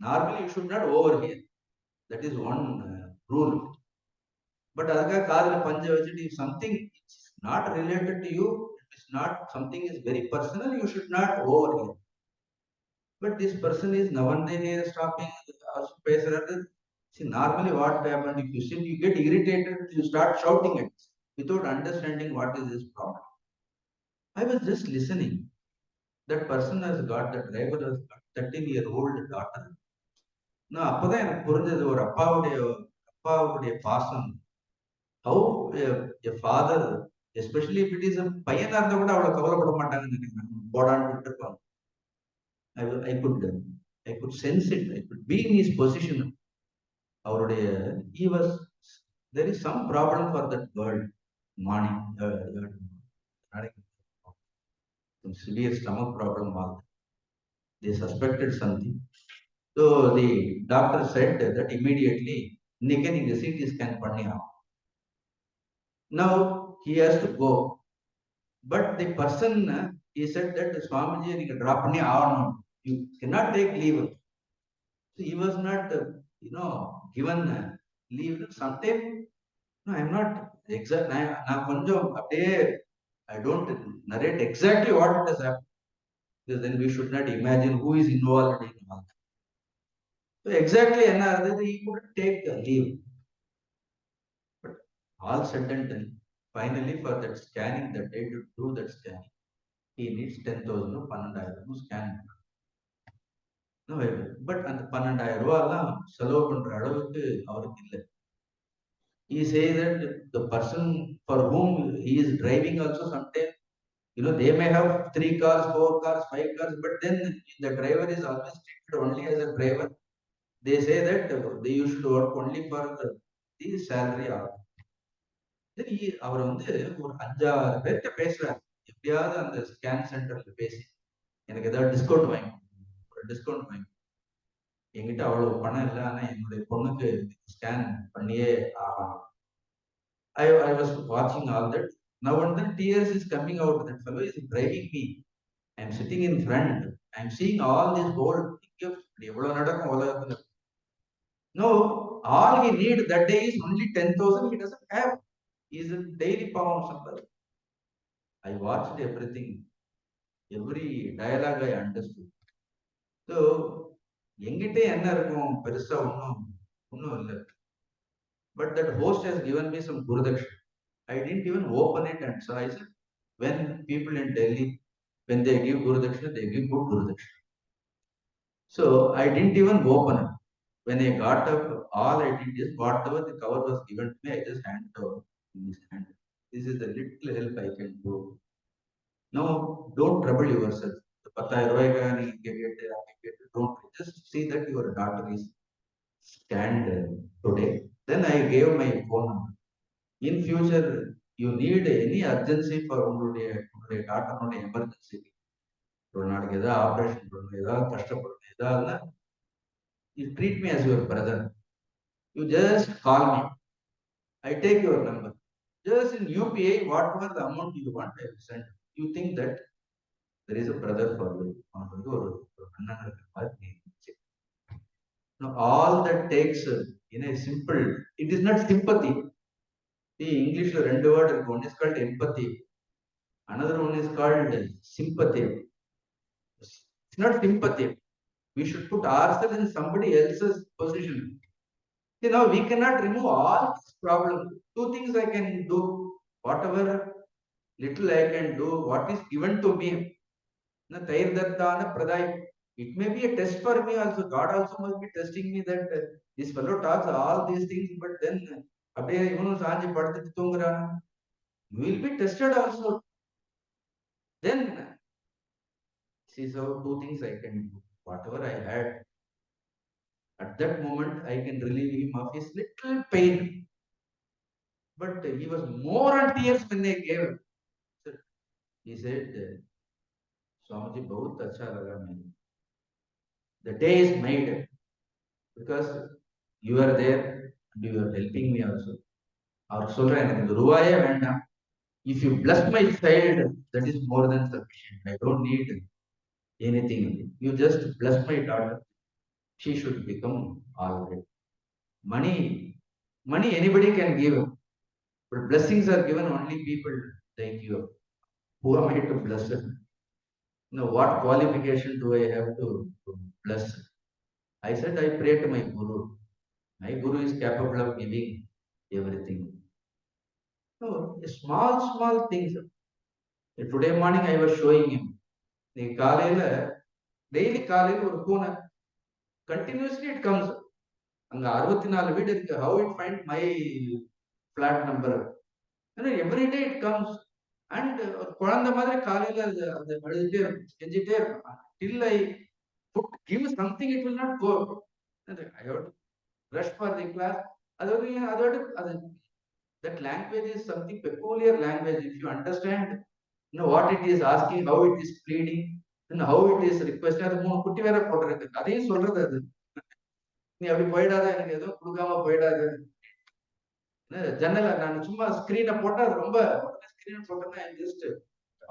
Normally you should not overhear. That is one rule. But அதுக்காக காதுல பஞ்ச வச்சுட்டு if something is not related to you, it is not something is very personal, you should not overhear. But this person is navandene stopping also பேசுறாரு. See, normally what happens if you sit, you get irritated, you start shouting it without understanding what is this problem. I was just listening. That person has got, the driver has got 13-year-old daughter. நான் அப்பதான் எனக்கு புரிஞ்சது ஒரு அப்பாவுடைய பாசம். How a father, especially if it is a பையனா இருந்தா கூட அவ்வளவு கவலைப்பட மாட்டாங்கன்னு நினைக்கிறேன். போடான்னு விட்டுருப்பாங்க. I could sense it. I could be in his position. அவருடைய he was, there is some problem for that girl. Morning, some severe stomach problem was. They suspected something. So the doctor said that immediately இன்னைக்கே நீங்க CT scan பண்ணி ஆகும். Now he has to go. But the person, he said that Swamiji நீங்க drop பண்ணி ஆகணும். You cannot take leave. So he was not, given leave. Sometimes, no, I'm not exact. நான் கொஞ்சம் அப்படியே I don't narrate exactly what it has happened. Because then we should not imagine who is involved in all that. So exactly என்ன ஆகுது? He couldn't take leave. But all said and done, finally for that scanning, that day to do that scanning, he needs 10,000 12,000 scan. No, but அந்த 12,000 ரூபாய்லாம் செலவு பண்ற அளவுக்கு அவருக்கு இல்லை. He says that the person for whom he is driving also sometimes, they may have 3 cars, 4 cars, 5 cars, but then the driver is always treated only as a driver. They say that they used to work only for the salary. Then அவர் வந்து ஒரு 5-6 பேர்கிட்ட பேசுறாரு. எப்படியாவது அந்த scan சென்டர்ல பேசி எனக்கு ஏதாவது டிஸ்கவுண்ட் வாங்கி, ஒரு டிஸ்கவுண்ட் வாங்கி, என்கிட்ட அவ்வளவு பணம் இல்லை, ஆனா என்னுடைய பொண்ணுக்கு ஸ்கேன் பண்ணியே ஆகணும். I was watching all that. Now and then tears is coming out. That fellow is driving me. I am sitting in front. I am seeing all this whole thing. எவ்வளவு நடக்கும் உலகத்துல. No, all he need that day is only 10,000. He doesn't have. He is a daily pound somebody. I watched everything. Every dialogue I understood. So, எங்கிட்ட என்ன இருக்கும் பெருசா ஒன்னும் இல்லை. But that host has given me some Gurudakshina. I didn't even open it, and so I said, when people in Delhi, when they give Gurudakshina, they give good Gurudakshina. So I didn't even open it. When I got up, all I did is whatever the cover was given to me, I just handed over in his hand. This is the little help I can do. Now, don't trouble yourself. Don't just see that your daughter is scanned today. Then I gave my phone number. In future, you need any urgency for உங்களுடைய டாக்டருடைய emergency நாளைக்கு ஏதாவது operation பண்ணணும் ஏதாவது கஷ்டப்படணும் ஏதாவதுன்னா you treat me as your brother. You just call me. I take your number. Just in UPI, whatever the amount you want, I will send. You think that there is a brother for you. Now, all that takes in a simple, it is not sympathy. See, English, two words, one is called empathy. Another one is called sympathy. It's not sympathy. We should put ourselves in somebody else's position. You know, we cannot remove all these problems. Two things I can do. Whatever little I can do, what is given to me. Tair, dattān, apradāyaibhyo. It may be a test for me also. God also must be testing me that this fellow talks all these things, but then you will be tested also. Then, see, so two things I can do. Whatever I had, at that moment, I can relieve him of his little pain. But he was more on tears when I gave him. He said, Swamiji, bahut acha laga maine. The day is made because you are there and you are helping me also. அவர் சொல்றேன் எனக்கு இந்த ரூபாயே வேண்டாம். If you bless my child, that is more than sufficient. I don't need anything. You just bless my daughter. She should become all right. Money anybody can give, but blessings are given only people like you. Who am I to bless her? What qualification do I have to bless her? I said, I pray to my Guru. My Guru is capable of giving everything. No, small things. Today morning I was showing him. Daily காலையில ஒரு பூனை continuously it comes. அங்க 64 வீடு இருக்கு. How it find my flat number? Every day it comes. And குழந்தை மாதிரி காலையில அது அழுதுட்டே இருக்கும், செஞ்சுட்டே இருக்கும். Till I give something, it will not go. I have to rush for the class. That language is something peculiar language. If you understand, what it is asking, how it is pleading, and how it is requesting. அது 3 குட்டி வேற போட்டிருக்கு. அதையும் சொல்றது அது. நீ அப்படி போயிடாத, எனக்கு எதுவும் கொடுக்காம போயிடாது. ஜன்னல நான் சும்மா ஸ்கிரீனை போட்டா அது ரொம்ப screen போட்டோம்னா just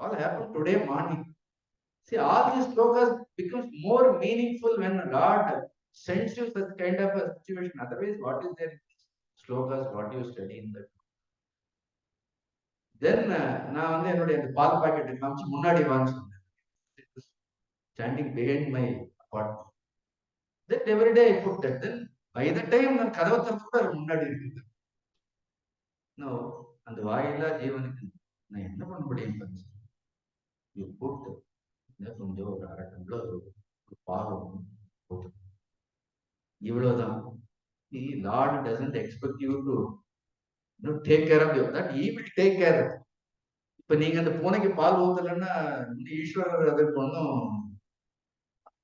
all happened today morning. See, all these slokas becomes more meaningful when Lord sends you such kind of a situation. Otherwise, what is there in slokas, what you study in that? Then நான் வந்து என்னுடைய அந்த பால் packet காமிச்சு முன்னாடி வாங்க சொன்னேன். Standing behind my apartment. Then every day I put that. Then by the time நான் கதவை திறந்து கூட முன்னாடி இருக்குது. Now, அந்த வாயில்லா ஜீவனுக்கு நான் என்ன பண்ண முடியும்? You put கொஞ்சம் ஒரு அரை டம்ளர் பால் போட்டு இவ்வளவுதான். The Lord doesn't expect you to take care of you. That He will take care of. இப்ப நீங்க அந்த பூனைக்கு பால் ஊத்தலன்னா ஈஸ்வரர் அதற்கு ஒன்றும்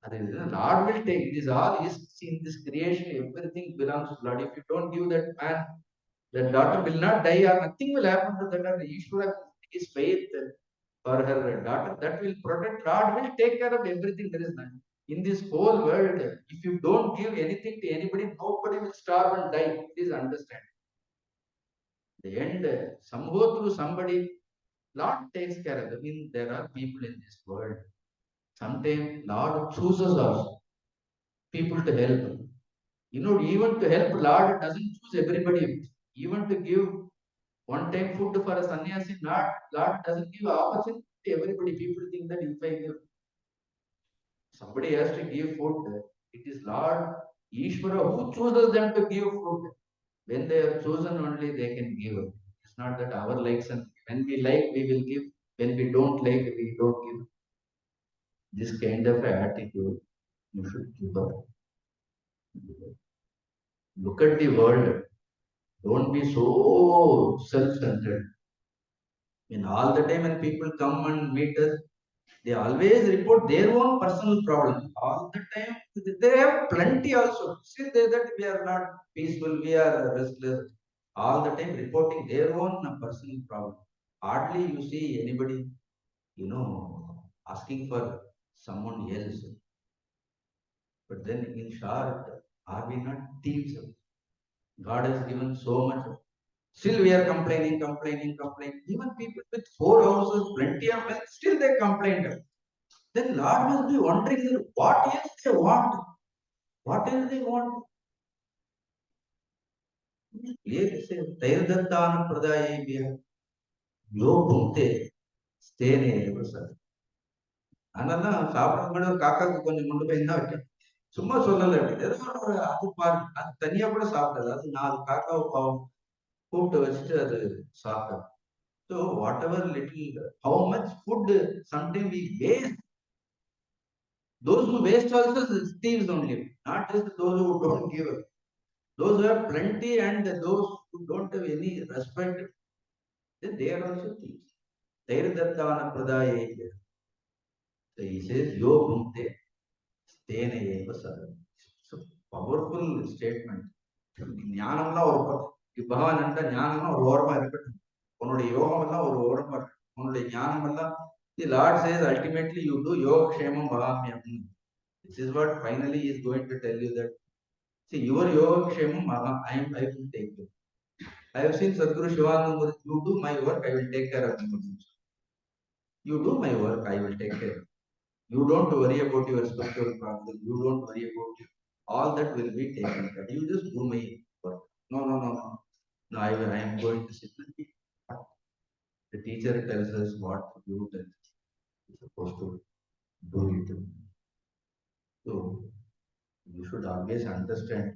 அது Lord will take. It is all is in this creation. Everything belongs to Lord. If you don't give that man, that daughter will not die or nothing will happen to that. The Ishvara is faith for her daughter. That will protect. Lord will take care of everything. There is none. In this whole world, if you don't give anything to anybody, nobody will starve and die. Please understand. The end, somehow through somebody, Lord takes care of them. I mean, there are people in this world. Sometimes Lord chooses also people to help. Even to help, Lord doesn't choose everybody. Even to give one-time food for a sannyasi, Lord doesn't give opportunity to everybody. People think that if I give, somebody has to give food. It is Lord Ishvara who chooses them to give food. When they are chosen, only they can give. It's not that our likes and when we like, we will give. When we don't like, we don't give. This kind of attitude you should give up. Look at the world. Don't be so self-centered. In all the time when people come and meet us, they always report their own personal problems. All the time, they have plenty also. See, that we are not peaceful, we are restless. All the time reporting their own personal problem. Hardly you see anybody, asking for someone else. But then, in short, are we not thieves? God has given so much. Still, we are complaining, complaining, complaining. Even people with 4 houses, plenty of wealth, still they complain. Then Lord must be wondering what else they want. What else they want? Clearly says, tair dattān apradāyaibhyo, bhuṅkte, stena. அதெல்லாம் சாப்பிட கூட காக்காக்கு கொஞ்சம் கொண்டு போய் தான் வைக்கணும். சும்மா சொல்லலை அப்படி ஏதோ ஒரு அது பாரு அது தனியா கூட சாப்பிடாது. அது 4 காக்காவை பாவம் கூப்பிட்டு வச்சுட்டு அது சாப்பிடும். So whatever little, how much food sometimes we waste. Those who waste also is thieves only, not just those who don't give. Those who have plenty and those who don't have any respect, then they are also thieves. Tair dattān apradāyaibhyo. So he says, yo bhuṅkte, stena sarva. So powerful statement. ஞானம்லாம் ஒரு பகவான் என்ற ஞானம்லாம் ஒரு ஓரமா இருக்கட்டும். உன்னுடைய யோகம் எல்லாம் ஒரு ஓரமா இருக்கு. உன்னுடைய ஞானம் எல்லாம் the Lord says ultimately you do yoga kshemam bhagamyam. This is what finally he is going to tell you that see your yoga kshemam I will take you. I have seen Sadhguru Shivananda, you do my work, I will take care of you. You do my work, I will take care. You don't worry about your spiritual problems. You don't worry about you. All that will be taken care. You just do my work. No. No, I am going to sit with you. The teacher tells us what to do, then we're supposed to do it. So you should always understand.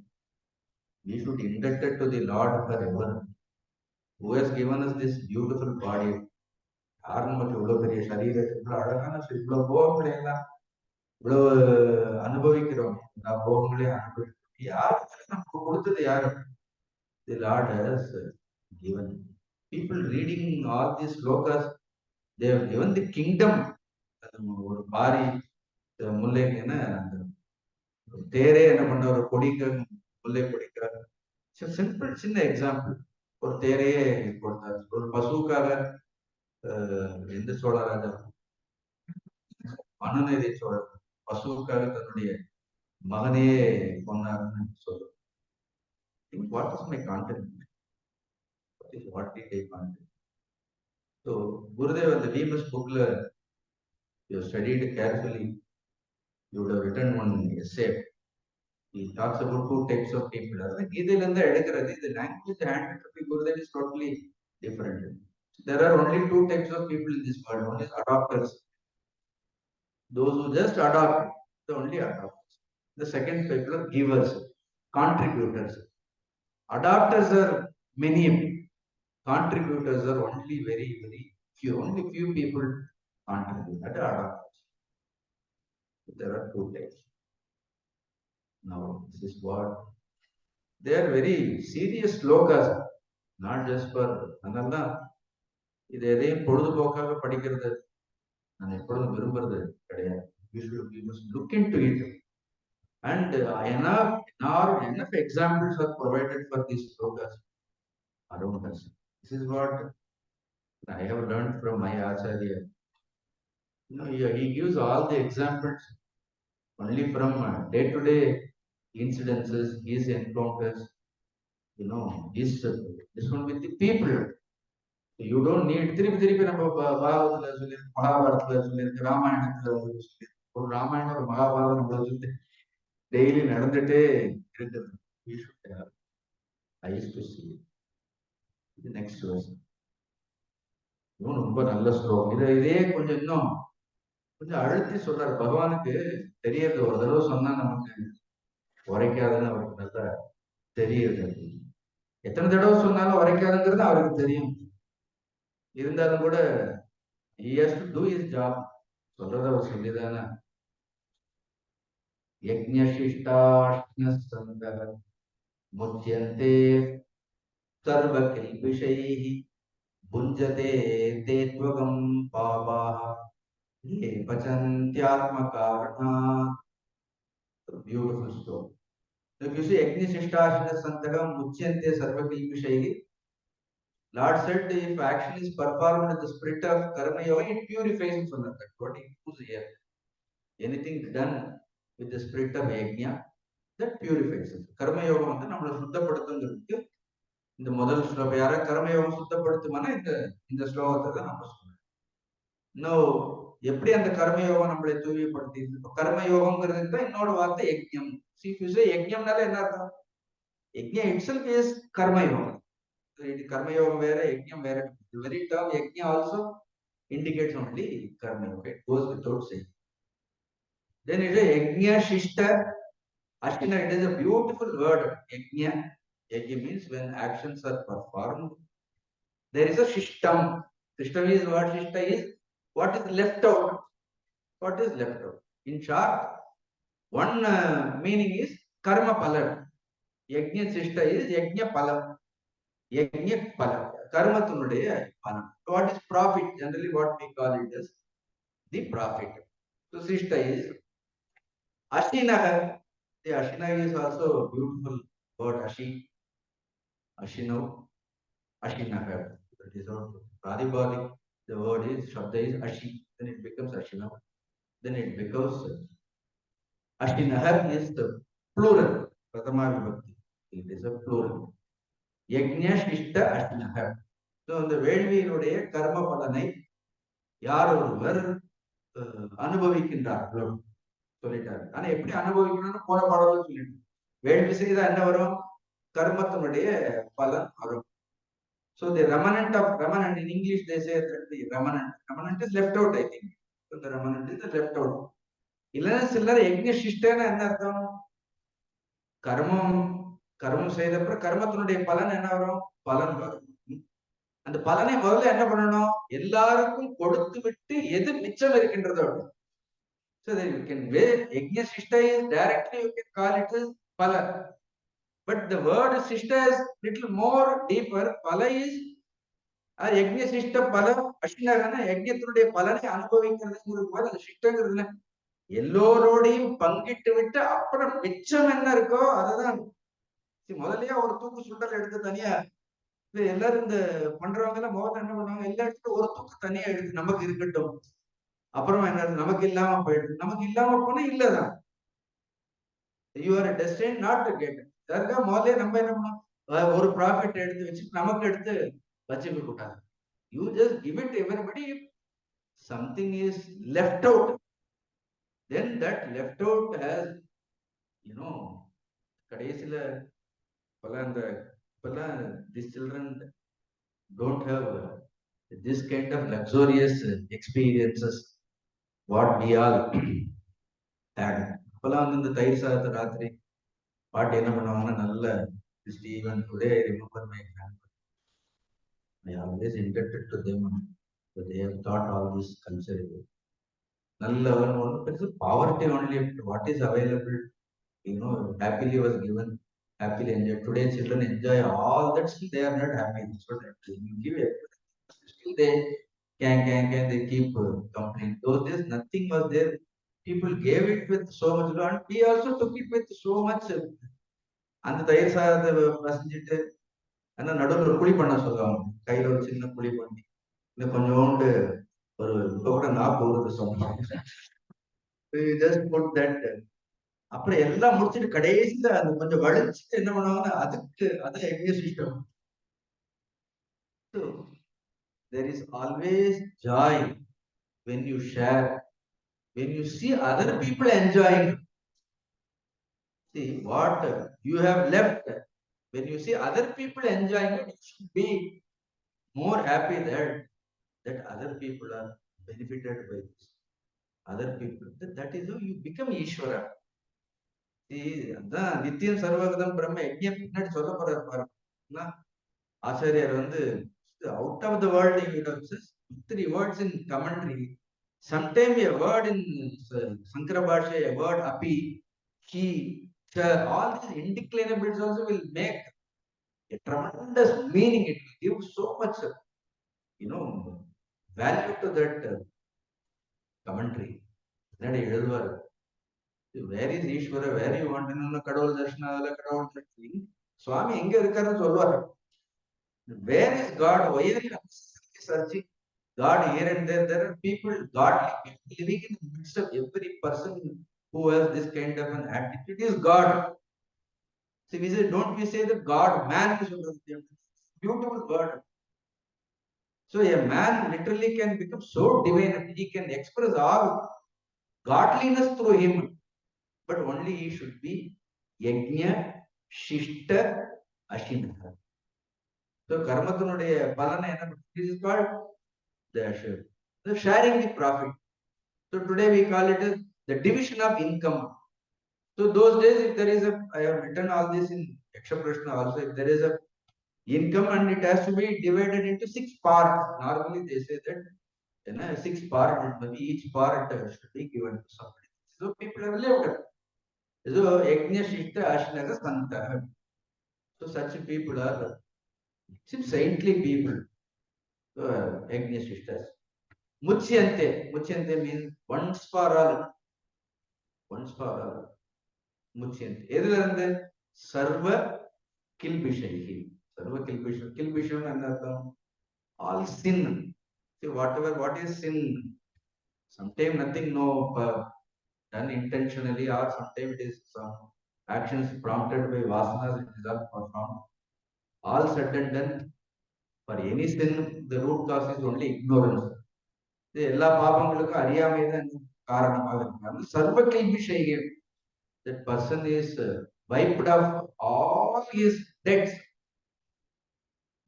We should indebted to the Lord forever, who has given us this beautiful body. யாரும் நமக்கு இவ்வளவு பெரிய சரீரம், இவ்வளவு அழகான இவ்வளவு போகங்களை எல்லாம் இவ்வளவு அனுபவிக்கிறோம். எல்லா போகங்களையும் அனுபவிக்கிறோம். யார் நமக்கு கொடுத்தது யாரு? The Lord has given. People reading all these slokas, they have given the kingdom. ஒரு பாரி முல்லைக்கு என்ன அந்த தேரே என்ன பண்ண ஒரு கொடிக்க முல்லை கொடிக்கிறார். சிம்பிள் சின்ன எக்ஸாம்பிள். ஒரு தேரையே கொடுத்தார். ஒரு பசுக்காக எந்த சோழராஜா மனுநீதி சோழர் பசுவுக்காக தன்னுடைய மகனையே கொண்டார்னு சொல்றோம். What is my content? What did I content? So Gurudev and the famous bookல you studied carefully, you would have written one essay. He talks about 2 types of people. Gita and the language handled by Gurudev is totally different. There are only 2 types of people in this world. One is adopters. Those who just adopt, the only adopters. The second type are givers, contributors. Adopters are many, contributors are only very, very few. Only few people contribute. That are adopters. There are 2 types. Now, this is what they are very serious slokas, not just for another. இது எதையும் பொழுதுபோக்காக படிக்கிறது நான் எப்பொழுதும் விரும்புறது கிடையாது. We must look into it. And enough examples are provided for these slokas around us. This is what I have learned from my Acharya. He gives all the examples only from day-to-day incidences, his encounters, this one with the people. You don't need திருப்பி நம்ம பாகவத்துல சொல்லியிருக்கு, மகாபாரதத்துல சொல்லியிருக்கு, ராமாயணத்துல சொல்லியிருக்கு. ஒரு ராமாயணம் ஒரு மகாபாரதம் நம்மள சொல்லி டெய்லி நடந்துட்டே இருக்குது. We should have eyes to see. The next verse. இன்னும் ரொம்ப நல்ல ஸ்லோகம். இதே கொஞ்சம் இன்னும் கொஞ்சம் அழுத்தி சொல்றாரு. பகவானுக்கு தெரியறது ஒரு தடவை சொன்னா நமக்கு உரைக்காதுன்னு அவருக்கு நல்லா தெரியுது. எத்தனை தடவை சொன்னாலும் உரைக்காதுங்கிறது அவருக்கு தெரியும். இருந்தாலும் கூட he has to do his job. சொல்றத அவர் சொல்லிதானே. yajña-śhiṣhṭāśhinaḥ muchyante sarva-kilbiṣhaiḥ bhunjate te tvagam pāpāh ye pacantyātma kārṇāt. Beautiful story. If you see yajña-śhiṣhṭāśhinaḥ muchyante sarva-kilbiṣhaiḥ, Lord said if action is performed with the spirit of karma yoga, it purifies from that. That's what he proves here. Anything done with the spirit of yajna, that purifies us. Karma yoga வந்து நம்மளை சுத்தப்படுத்துங்கிறதுக்கு இந்த முதல் ஸ்லோகம் யாரா கர்ம யோகம் சுத்தப்படுத்துமானா இந்த ஸ்லோகத்தை தான் நம்ம சொல்றோம். இன்னும் எப்படி அந்த கர்மயோகம் நம்மளை தூய்மைப்படுத்தி இப்போ கர்மயோகம்ங்கிறது தான் இன்னொரு வார்த்தை யஜ்ஞம். யஜ்ஞம்னால என்ன அர்த்தம்? யஜ்ஞம் இட்செல்ஃப் இஸ் கர்மயோகம். கர்மயோகம் வேற, யஜ்ஞம் வேற. The very term yajna also indicates only karma yoga. It goes without saying. Then it is yajña-śhiṣhṭāśhinaḥ. It is a beautiful word. Yajna. Yajna means when actions are performed, there is a shishtam. Shishtam is what? Shishta is what is left out. What is left out? In short, one meaning is karma palam. Yajña-śhiṣhṭā is yajna palam. Yajna palam. Karma tunudaya palam. What is profit? Generally, what we call it is the profit. So śhiṣhṭā is ashinaḥ. The ashinaḥ is also a beautiful word. Ashinav, ashinaḥ. That is also pradibhadic. The word is shabda is ashi. Then it becomes ashinav. Then it becomes ashinaḥ is the plural. Prathama vibhakti. It is a plural. yajña-śhiṣhṭāśhinaḥ. So அந்த வேள்வியினுடைய கர்ம பலனை யார் ஒருவர் அனுபவிக்கின்றார்களோ சொல்லிட்டாரு. ஆனா எப்படி அனுபவிக்கணும்னு போன பாடலும் சொல்லிட்டு வேள்வி செய்தா என்ன வரும்? கர்மத்தினுடைய பலன் வரும். So the remnant in English they say that the remnant is left out, I think. So the remnant is the left out. இல்லைன்னா சிலர் யஜ்ஞ-சிஷ்டன்னா என்ன அர்த்தம்? கர்மம் செய்தப்பறம் கர்மத்தினுடைய பலன் என்ன வரும்? பலன் வரும். அந்த பலனை முதல்ல என்ன பண்ணணும்? எல்லாருக்கும் கொடுத்து விட்டு எது மிச்சம் இருக்கின்றதோ. So that you can yajña-śhiṣhṭā is directly you can call it as pala. But the word śhiṣhṭā is little more deeper. Pala is yajña-śhiṣhṭā pala ashinaḥனா யஜ்ஞத்தினுடைய பலனை அனுபவிக்கிறதுங்கிறது போது அந்த சிஷ்டங்கிறதுல எல்லோரோடையும் பங்கிட்டு விட்டு அப்புறம் மிச்சம் என்ன இருக்கோ அதுதான். முதல்லயே ஒரு தூக்கு சுண்டல் எடுத்து தனியா எல்லாரும் இந்த பண்றவங்க எல்லாம் முதல்ல என்ன பண்ணுவாங்க? எல்லா இடத்துல ஒரு தூக்கு தனியா எடுத்து நமக்கு இருக்கட்டும், அப்புறமா என்ன நமக்கு இல்லாம போயிடுது. நமக்கு இல்லாம போனா இல்லதான். You are destined not to get. அதுக்காக முதல்ல நம்ம என்ன பண்ணோம்? ஒரு ப்ராஃபிட் எடுத்து வச்சு நமக்கு எடுத்து வச்சுக்க கூடாது. You just give it everybody. Something is left out, then that left out has கடைசியில these children don't have this kind of luxurious experiences what we all had. அப்பெல்லாம் இந்த தயிர் சாதத்தை ராத்திரி பாட்டி என்ன பண்ணுவாங்கன்னா நல்ல even today I remember my grandmother. I always indebted to them that they have taught all this culture. நல்ல poverty only, what is available, happily was given, happily enjoyed. Today children enjoy all that, still they are not happy. So that you give it, still they can they keep complaining. Those days nothing was there. People gave it with so much love, and we also took it with so much. அந்த தயிர் சாதத்தை பசஞ்சிட்டு ஆனா நடுவில் ஒரு குழி பண்ண சொல்லுவாங்க. கையில ஒரு சின்ன குழி பண்ணி இன்னும் கொஞ்சோண்டு ஒரு இப்ப கூட நாக்கு ஊறுது சொன்னாங்க. Just put that. அப்புறம் எல்லாம் முடிச்சுட்டு கடைசியில அது கொஞ்சம் வலிச்சுட்டு என்ன பண்ணுவாங்கன்னா அதுக்கு அதை yajña-śhiṣhṭā. So there is always joy when you share, when you see other people enjoying. See what you have left. When you see other people enjoying it, you should be more happy that other people are benefited by this. Other people, that is how you become Ishvara. அதான் நித்தியம் சர்வகதம் பிரம்ம யஜ்ஞம் பின்னாடி சொல்ல போறாரு பாருங்க. ஆச்சாரியார் out of the world he would have said 3 words in commentary. Sometime a word in Sankara Bhasha, a word api, he, all these indeclinables also will make a tremendous meaning. It will give so much value to that commentary. Where is Ishvara? Where you want to know Kadol Darshana? Swami, where is God? Why are you searching God here and there? There are people, God living in the midst of every person who has this kind of an attitude is God. See, don't we say that God, man is beautiful word. So a man literally can become so divine that he can express all godliness through him. But only he should be yajña-śhiṣhṭāśhinaḥ. So karmatunuடைய பலனை என்ன? This is called the sharing the profit. So today we call it as the division of income. So those days, if there is I have written all this in Yaksha Prashna also, if there is a income and it has to be divided into 6 parts. Normally they say that 6 parts, each part should be given to somebody. So people have lived. So yajña-śhiṣhṭāśhinaḥ santo. So such people are saintly people. So yajña-śhiṣhṭāśhinaḥ. Muchyante means once for all. Once for all. Muchyante. எதுல இருந்து? sarva-kilbiṣhaiḥ. Sarva-kilbiṣhaiḥ and all sin. See, what is sin? Sometimes nothing done intentionally, or sometimes it is some actions prompted by vasanas, it is all performed. All said and done, for any sin, the root cause is only ignorance. எல்லா பாபங்களுக்கும் அறியாமை தான் காரணமாக இருக்கிறாங்க. sarva-kilbiṣhaiḥ. That person is wiped off all his debts.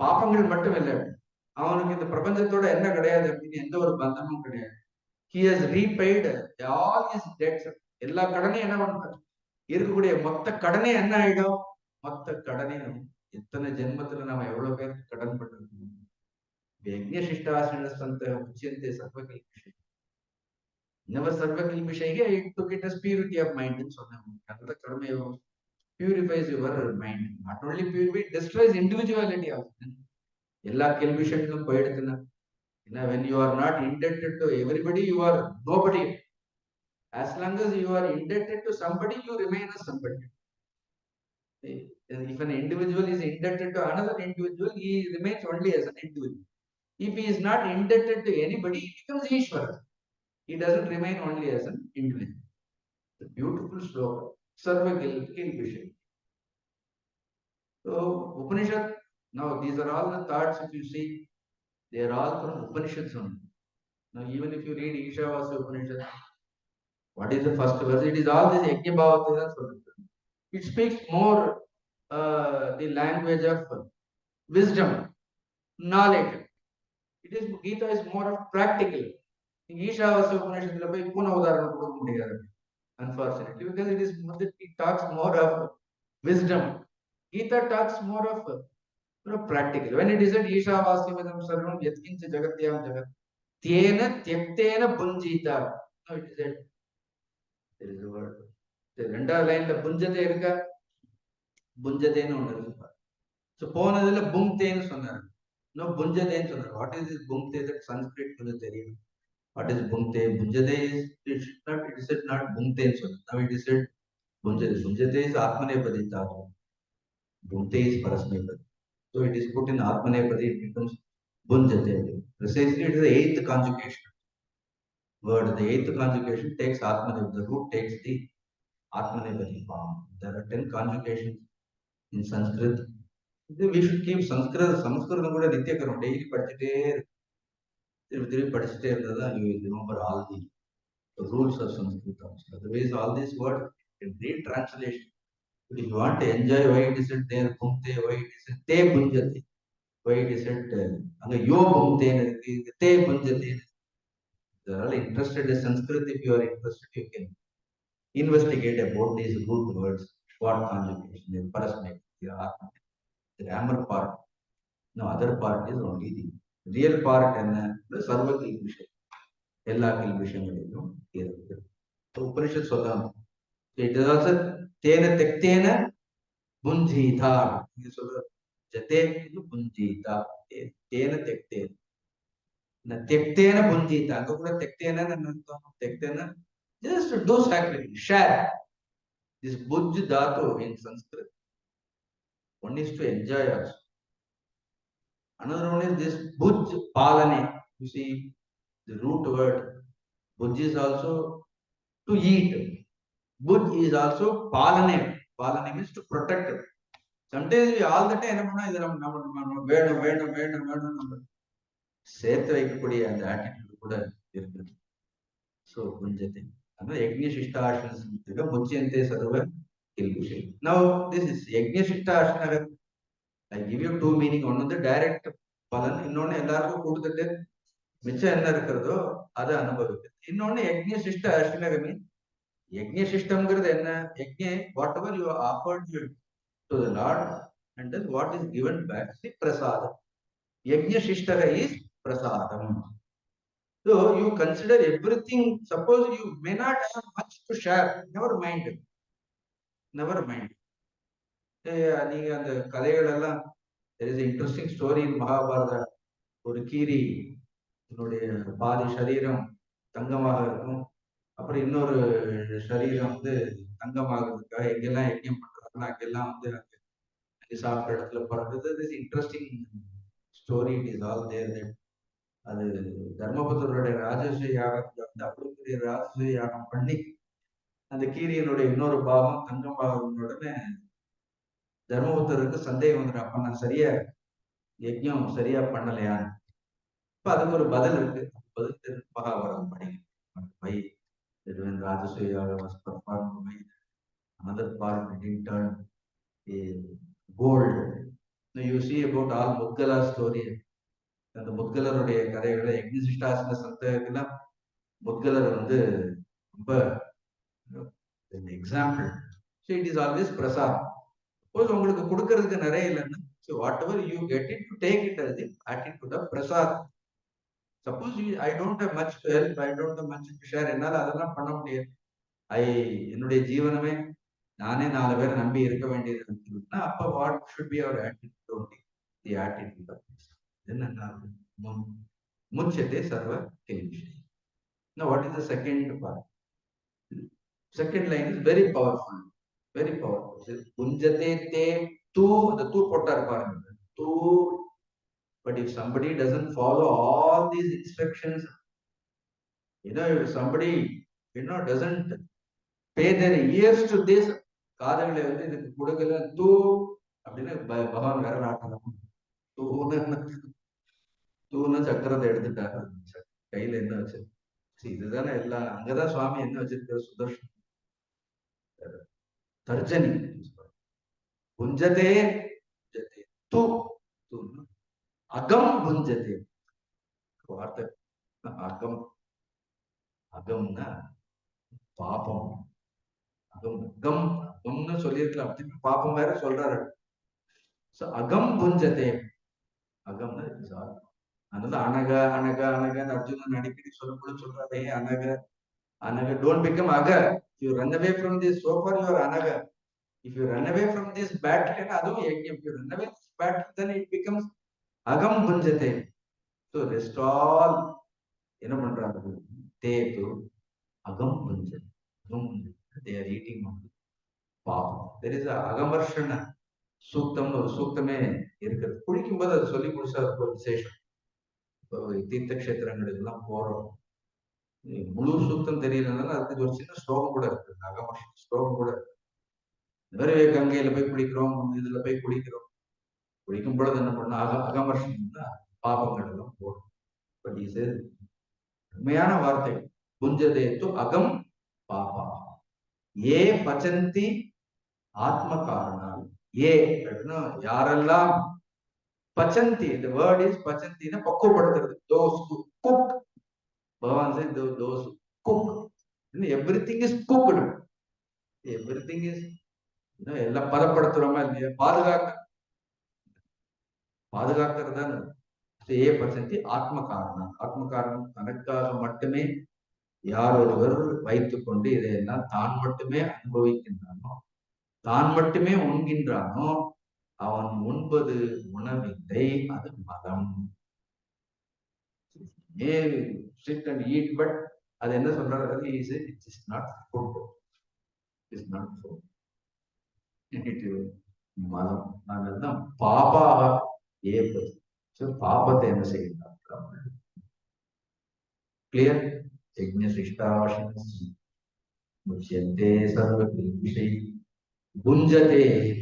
பாபங்கள் மட்டும் இல்லை, அவனுக்கு இந்த பிரபஞ்சத்தோட என்ன கிடையாது அப்படின்னு எந்த ஒரு பந்தமும் கிடையாது. He has repaid all his debts. எல்லா கடனையும் என்ன பண்றாரு? இருக்கக்கூடிய மொத்த கடனே என்ன ஆயிடும்? மொத்த கடனையும் எத்தனை ஜென்மத்துல நாம எவ்வளவு பேருக்கு கடன் பட்டிருக்கோம். yajña-śhiṣhṭāśhinaḥ muchyante sarva-kilbiṣhaiḥ. Never sarva-kilbiṣhaiḥ, it took it as purity of mind ன்னு சொன்னாங்க. அந்த கடமை purifies your mind. Not only purify, it destroys individuality of எல்லா கில்பிஷன்களும் போயிடுதுன்னா, when you are not indebted to everybody, you are nobody. As long as you are indebted to somebody, you remain as somebody. If an individual is indebted to another individual, he remains only as an individual. If he is not indebted to anybody, he becomes Ishvara. He doesn't remain only as an individual. The beautiful sloka, sarva-kilbiṣhaiḥ. So Upanishad, now these are all the thoughts, if you see, they are all from Upanishads only. Now even if you read Ishavasya Upanishad, what is the first verse? It is all this yajña-bhāvitāḥ. It speaks more the language of wisdom, knowledge. Gita is more of practical. Ishavasya Upanishad போய் பூனை உதாரணம் கொடுக்க முடியாது, unfortunately, because it talks more of wisdom. Gita talks more of practical. When it is at Ishavasya sarvam yatkincha jagatyam jagat tena tyaktena bhuṅkte. Now it is at, there is a word. ரெண்டாவது லைன்ல புஞ்சதே இருக்கா? புஞ்சதேன்னு ஒண்ணு இருக்கு. So போனதுல bhuṅkteன்னு சொன்னாரு. No, புஞ்சதேன்னு சொன்னாரு. What is this bhuṅkte? That Sanskrit கொஞ்சம் தெரியும். What is bhuṅkte? Bhunjate is, it is not bhuṅkteன்னு சொன்னாரு. Now it is said bhunjate. Bhunjate is atmanepadi-tāḥ. Bhuṅkte is parasmepadi. So it is put in atmanepadi, it becomes bhunjate. Precisely, it is the 8th conjugation word. The 8th conjugation takes atmanepadi. The root takes the atmanepadi form. There are 10 conjugations in Sanskrit. We should keep Sanskritam கூட நித்தியகரம் daily படிச்சுட்டே இருந்தா you will remember all the rules of Sanskrit. Otherwise, all these words in read translation. But if you want to enjoy why it is said there bhuṅkte, why it is said te bhunjate, why it is said yo bhuṅkte, te bhunjate. They are all interested in Sanskrit. If you are interested, you can investigate about these root words, what conjugation, parasmepadi, the grammar part. No, other part is only the real part and the sarva-kilbiṣhaiḥ. எல்லா கில்பிஷங்களும் இருக்கு. உபனிஷத் சொல்லலாம். It is also tena tektena bhunjita. You சொல்ற ஜதே bhunjita. Tena tektena. Tektena bhunjita. Anga kuda tektena nanantam. Tektena, just do sacrifice, share. This bhuj dhatu in Sanskrit. One is to enjoy also. Another one is this bhuj palane. You see, the root word bhuj is also to eat. Bhuj is also palane. Palane means to protect. Sometimes we all the time சேர்த்து வைக்கக்கூடிய அந்த attitude கூட இருக்குது. So புஞ்சத்தை அதனால yajña-śhiṣhṭāśhinaḥ muchyante sarva-kilbiṣhaiḥ. Now this is yajña-śhiṣhṭāśhinaḥ. I give you two meaning. ஒன்னு வந்து direct பலன், இன்னொன்னு எல்லாருக்கும் கொடுத்துட்டு மிச்சம் என்ன இருக்கிறதோ அதை அனுபவிக்கிறது. இன்னொன்னு yajña-śhiṣhṭāśhinaḥ மீன் yajña-śhiṣhṭamங்கிறது என்ன? யஜ்ஞே whatever you offered to the Lord and then what is given back is prasadam. Yajña-śhiṣhṭah is prasadam. So you consider everything. Suppose you may not have much to share. Never mind. Never mind. நீங்க அந்த கதைகள் எல்லாம், there is an interesting story in Mahabharata. ஒரு கீரி என்னுடைய பாதி சரீரம் தங்கமாக இருக்கும், அப்புறம் இன்னொரு சரீரம் வந்து தங்கமாகிறதுக்காக எங்கெல்லாம் யஜ்ஞம் பண்றாங்களோ அங்கெல்லாம் வந்து சாப்பிட்ட இடத்துல பிறந்தது. This interesting story. It is all there. அது தர்மபுத்தருடைய ராஜசூய யாகத்துல வந்து அவ்வளவு பெரிய ராஜசூய யாகம் பண்ணி அந்த கீரியனுடைய இன்னொரு பாகம் தங்கமாக உடனே தர்மபுத்தருக்கு சந்தேகம் வந்துடும், அப்ப நான் சரியா யஜ்ஞம் சரியா பண்ணலையான்னு. இப்ப அதுக்கு ஒரு பதில் இருக்கு. பதில் தெரிஞ்சு மகாபாரதம் படிங்க. ராஜசூய யாகம் was performed by another part didn't turn gold. Now you see about all Mudgala story. அந்த முத்கலருடைய கதைகளை யஜ்ஞ-śhiṣhṭāśhinaḥ சந்தேகெல்லாம் முத்கலர் வந்து ரொம்ப example. So it is always prasad. Suppose உங்களுக்கு கொடுக்கறதுக்கு நிறைய இல்லைன்னா, so whatever you get it to take it as attitude of prasad. Suppose I don't have much to help, I don't have much to share, என்னால் அதெல்லாம் பண்ண முடியாது, என்னுடைய ஜீவனமே நானே 4 பேரை நம்பி இருக்க வேண்டியது இருக்குன்னா, அப்போ what should be our attitude? The attitude of muchyante sarva-kilbiṣhaiḥ. Now what is the second part? Second line is very powerful. Very powerful. Punjate te tu, the tu pottar paranga. Tu. But if somebody doesn't follow all these instructions, if somebody, doesn't pay their ears to this, காதுகளை வந்து இதுக்கு கொடுக்கல, தூ அப்படின்னு பகவான் வேற நாட்டலாம். தூண சக்கரத்தை எடுத்துட்டாரு, கையில என்ன வச்சு, இதுதானே எல்லாம். அங்கதான் சுவாமி என்ன வச்சிருக்காரு, சுதர்ஷன் தர்ஜனி. புஞ்சதே தூ தூ அகம் புஞ்சதே. வார்த்தை அகம். அகம்னா பாபம். அகம் அகம் அகம்னு சொல்லியிருக்கலாம், பாபம் வேற சொல்றாரு. அகம் புஞ்சதே. அகம்னா அதனால அனக அனக அனகன்னு அர்ஜுனன் அடிக்கடி சொல்றாரு. அனக அனக, don't become aga. If you run away from this, so far you are anaga. If you run away from this battle, அதுவும் யஜ்ஞம். If you run away from this battle, then it becomes agam bhunjate. So rest all என்ன பண்றாங்க, தேது agam bhunjate. They are eating பாபம். There is a அகமர்ஷன சூக்தம்னு ஒரு சூக்தமே இருக்குது. குளிக்கும்போது அது சொல்லி கொடுத்தா ஒரு விசேஷம். தீர்த்த கஷேத்திரங்களுக்கு எல்லாம் போறோம், முழு சூக்தம் தெரியலனால அதுக்கு ஒரு சின்ன ஸ்லோகம் கூட இருக்கு, அகமர்ஷ ஸ்லோகம் கூட இருக்கு. நிறைய கங்கையில போய் குளிக்கிறோம், இதுல போய் குளிக்கிறோம். குளிக்கும் பொழுது என்ன பண்ண அகமர்ஷம்னா பாபங்கள் எல்லாம் போடும். பட் இது உண்மையான வார்த்தை. புஞ்சதேத்து அகம் பாபா ஏ பச்சந்தி ஆத்ம காரணம். ஏ யாரெல்லாம் பச்சந்தி, the word is பச்சந்தினா பக்குவப்படுத்துறது. those who cook, பகவான் said those who cook, everything is cooked, everything is எல்லாம் பதப்படுத்துறோமா இல்லையா, பாதுகாக்கிறது தான். ஏ பச்சந்தி ஆத்ம காரணம். ஆத்ம காரணம் தனக்காக மட்டுமே யார் ஒருவர் வைத்துக் கொண்டு இதையெல்லாம் தான் மட்டுமே அனுபவிக்கின்றானோ, தான் மட்டுமே உண்கின்றானோ, அவன் உண்பது உணவில்லை, அது மதம். may sit and eat, but அது என்ன சொல்றாரு? He said it is not food. It is not food. It is மதம். அதனால்தான் பாபாக ஏற்பது. So பாபத்தை என்ன செய்யலாம்? Clear? yajña-śhiṣhṭāśhinaḥ muchyante sarva-kilbiṣhaiḥ bhuṅkte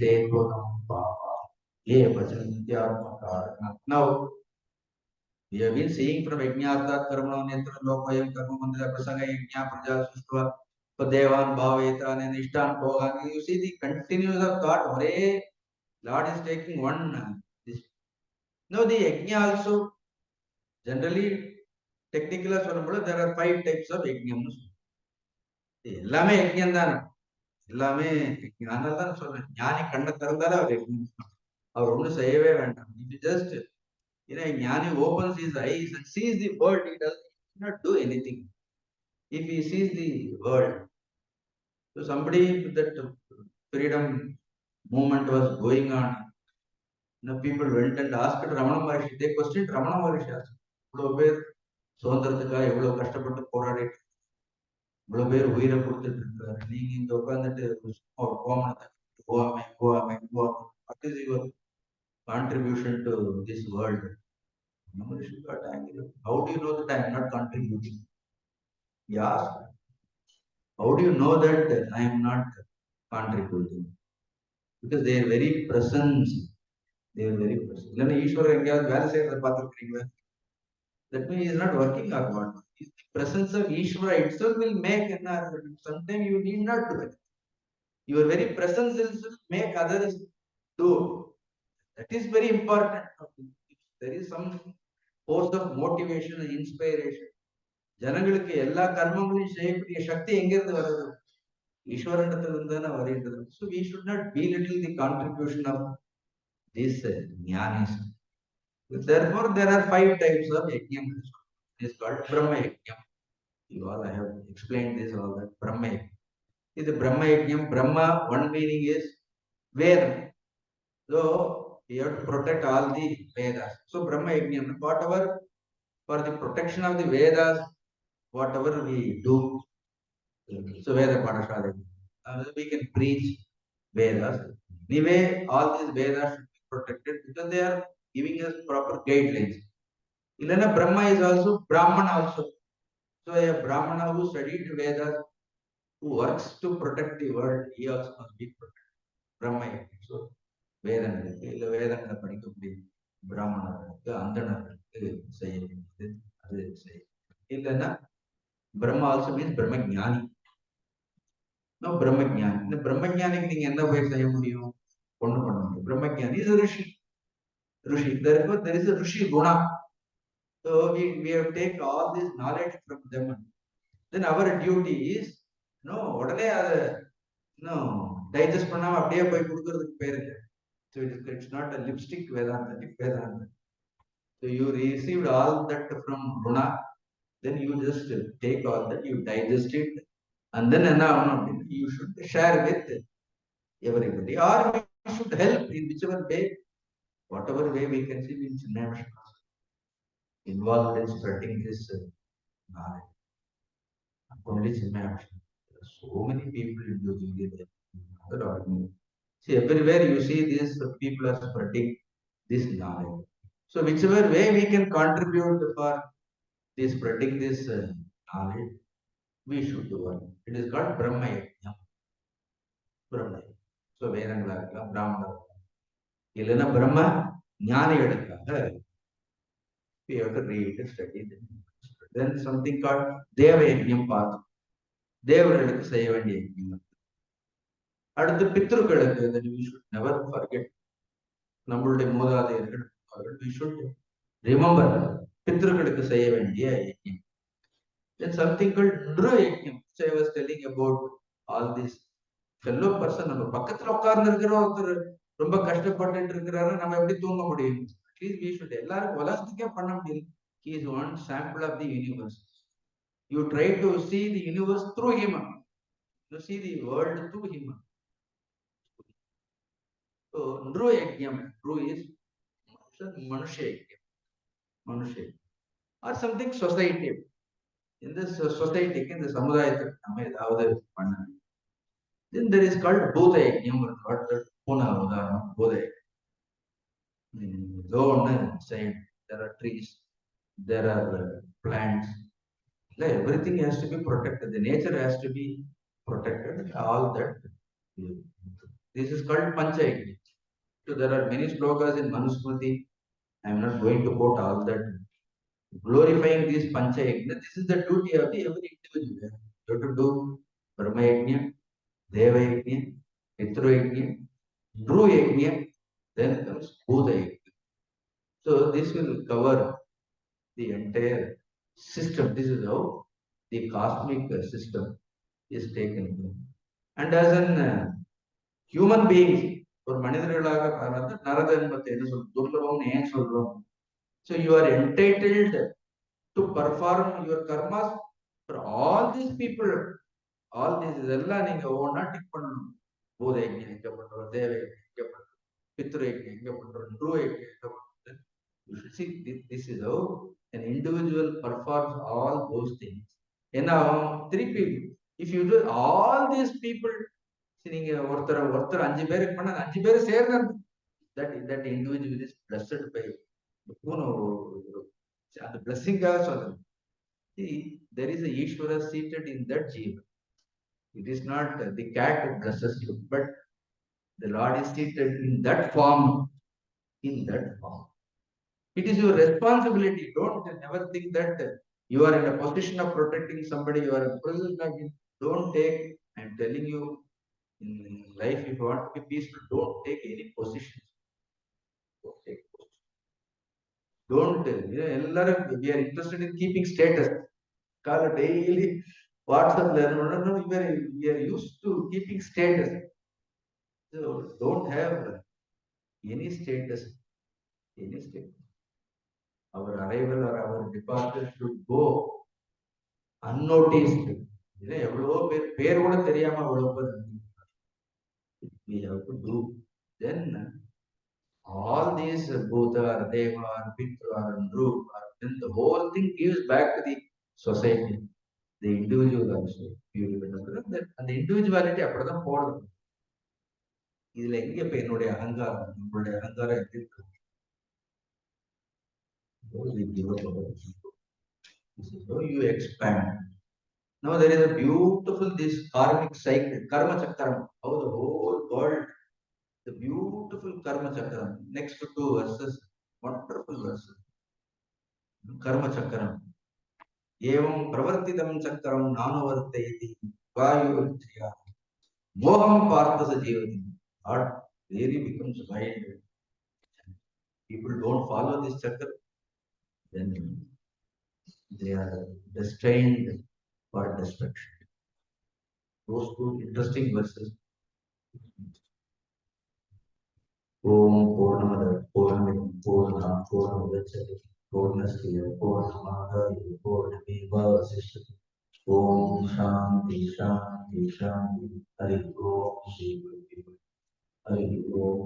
te gunam pāpā ye vachantyātmakaranam. Now we have been seeing from yajñātāत् karmano netra lokayam karma mandira prasanga yajña praja sushtva devān bhāvitāḥ and iṣhṭān bhogān. You see the continuous of thought. Hare Lord is taking one. This. Now the yajña also generally technical there are 5 types of yajñam. எல்லாமே யஜ்ஞம் தானே, எல்லாமே அதனால தான் சொல்றேன், ஞானி கண்ணை திறந்தாலே அவர் யஜ்ஞம், அவர் ஒன்றும் செய்யவே வேண்டாம். If you just, ஞானி opens his eyes and sees the world, he does not do anything. If he sees the world, so somebody with that freedom movement was going on, people went and asked Ramana Maharishi, they questioned Ramana Maharishi, இவ்வளவு பேர் சுதந்திரத்துக்காக எவ்வளவு கஷ்டப்பட்டு போராடிட்டு, இவ்வளவு பேர் உயிரை கொடுத்துட்டு இருக்காரு, நீங்க இங்க உட்கார்ந்துட்டு ஒரு கோமணத்தை கோவாமை கோவாமை கோவாமை, what is your contribution to this world? Maharishi got angry. How do you know that I am not contributing? He asked, how do you know that I am not contributing? Because their very presence, இல்லைன்னா ஈஸ்வரர் எங்கேயாவது வேலை செய்யறதை பார்த்துருக்கீங்களா? That means he is not working or what? The presence of Ishvara itself will make another. Sometimes you need not do it. Your very presence will make others do. That is very important. There is some force of motivation and inspiration. ஜனங்களுக்கு எல்லா கர்மங்களையும் செய்யக்கூடிய சக்தி எங்கிருந்து வருது? ஈஸ்வரனிடத்திலிருந்து தானே வருகிறது. So we should not belittle the contribution of these jnanis. Therefore, there are 5 types of yajñam. It is called Brahma yajñam. You all, I have explained this all that. Brahma yajñam. Is the Brahma yajñam. Brahma, one meaning is Veda. So you have to protect all the Vedas. So Brahma yajñam, whatever for the protection of the Vedas, whatever we do. So Veda Padashala, we can preach Vedas. Anyway, all these Vedas should be protected because they are giving us proper guidelines. Ilana Brahma is also Brahman also. So a Brahmana who studied Vedas, who works to protect the world, he also must be protected. Brahma. So வேதங்களுக்கு இல்லை வேதங்களை படிக்கக்கூடிய பிராமணர்களுக்கு அந்தணர்களுக்கு செய்ய வேண்டியது அது செய்ய. இல்லைன்னா Brahma also means பிரம்மஞானி. பிரம்மஞானி, இந்த பிரம்மஞானிக்கு நீங்க என்ன போய் செய்ய முடியும்? ஒண்ணு பண்ண முடியும். Brahmajnani is rishi. Rishi, therefore there is a rishi guna. So we have taken all this knowledge from them. Then our duty is உடனே அதை டைஜஸ்ட் பண்ணாம அப்படியே போய் கொடுக்கறதுக்கு பேர் இல்லை. So it's not a lipstick Vedanta, Vedanta. So you received all that from Guna, then you just take all that, you digest it, and then you should share with everybody, or you should help in whichever way, whatever way we can see in Chinmaya involved in spreading this knowledge. Only Chinmaya. There are so many people in the organization. See, everywhere you see this, people are spreading this knowledge. So whichever way we can contribute for this spreading this knowledge, we should do it. It is called Brahma Yajna. Brahma. So Vedangala, Brahmana. Ilana Brahma, Jnana Yadaka. We have to read and study. Then something called devā yajñam path. தேவர்களுக்கு செய்ய வேண்டிய யஜ்ஞம். அடுத்து பித்ருக்களுக்கு, that we should never forget. நம்மளுடைய மூதாதையர்கள், we should remember பித்ருக்களுக்கு செய்ய வேண்டிய யஜ்ஞம். Then something called Nru yajñam, which I was telling about all this. fellow person, நம்ம பக்கத்துல உட்கார்ந்து இருக்கிற ஒருத்தர் ரொம்ப கஷ்டப்பட்டு இருக்கிறாரு, நம்ம எப்படி தூங்க முடியும்? At least we should எல்லாரும் உலகத்துக்கே பண்ண முடியும். He is one sample of the universe. You try to see the universe through him. You see the world through him. So Nru yajñam, Nru is Manusha yajñam. Manusha. or something society. In this society, in the samudayathu namme edavadhu panna. Then there is called bhutayajñam or what the puna udaharanam bhutayajñam. Zone side, there are trees, there are plants. Like everything has to be protected. The nature has to be protected. All that. This is called panchayajna. So there are many slokas in Manusmriti. I am not going to quote all that. Glorifying this panchayajna. This is the duty of the every individual. You have to do Brahma yajna, Deva yajna, Pitru yajna, Dhru yajna. Then comes Bhuta yajna. So this will cover the entire system. This is how the cosmic system is taken. And as an human beings, ஒரு மனிதர்களாக பிறந்த நரதன்மத்தை என்ன சொல் துர்லபம்னு ஏன் சொல்றோம்? So you are entitled to perform your karmas for all these people. All these இதெல்லாம் நீங்க ஒவ்வொன்றா டிக் பண்ணணும். பூத யஜ்ஞம் எங்க பண்றோம், தேவ யஜ்ஞம் எங்க பண்றோம், பித்ரு யஜ்ஞம் எங்க பண்றோம், த்ருவ யஜ்ஞம் எங்க பண்றோம். You should see this is how an individual performs all those things. And now three people. If you do all these people, நீங்க ஒருத்தர் 5 பேருக்கு பண்ண 5 பேர் சேர்ந்து that individual is blessed by அந்த blessing-காக சொல்றேன். See, there is a Ishvara seated in that jiva. It is not the cat who blesses you, but the Lord is seated in that form. In that form, it is your responsibility. Don't never think that you are in a position of protecting somebody. You are in a position of don't take. I am telling you, in life, if you want to be peaceful, don't take any positions. Don't take positions. Don't. We are interested in keeping status. Call daily WhatsApp. No, we are used to keeping status. So don't have any status. Any status. Our arrival or our departure should go unnoticed. எவ்வளவோ பேர் கூட தெரியாம அவ்வளவு பேர் we have to do. Then all these bhuta or deva or pitru or dhru, then the whole thing gives back to the society, the individual also. அந்த individuality அப்படிதான் போறது. இதுல எங்க இப்ப என்னுடைய அகங்காரம், நம்மளுடைய அகங்காரம் எப்படி இருக்கு? This is how you expand. Now there is a beautiful this karmic cycle, karma chakram, how the whole world, the beautiful karma chakram. Next 2 verses, wonderful verses. Karma chakram. Evam pravartitam chakram nanavartayati vayurtriya. Moham partha jivati. Heart really becomes wild. People don't follow this chakra, then they are destined for destruction. Those 2 interesting verses. Om Purnamada Purnamidam Purnam Purnamudachyate Purnasya Purnamādaya Purnamevāvasishyate. Om Shanti Shanti Shanti. Hari Om Shri Guru Hari Om.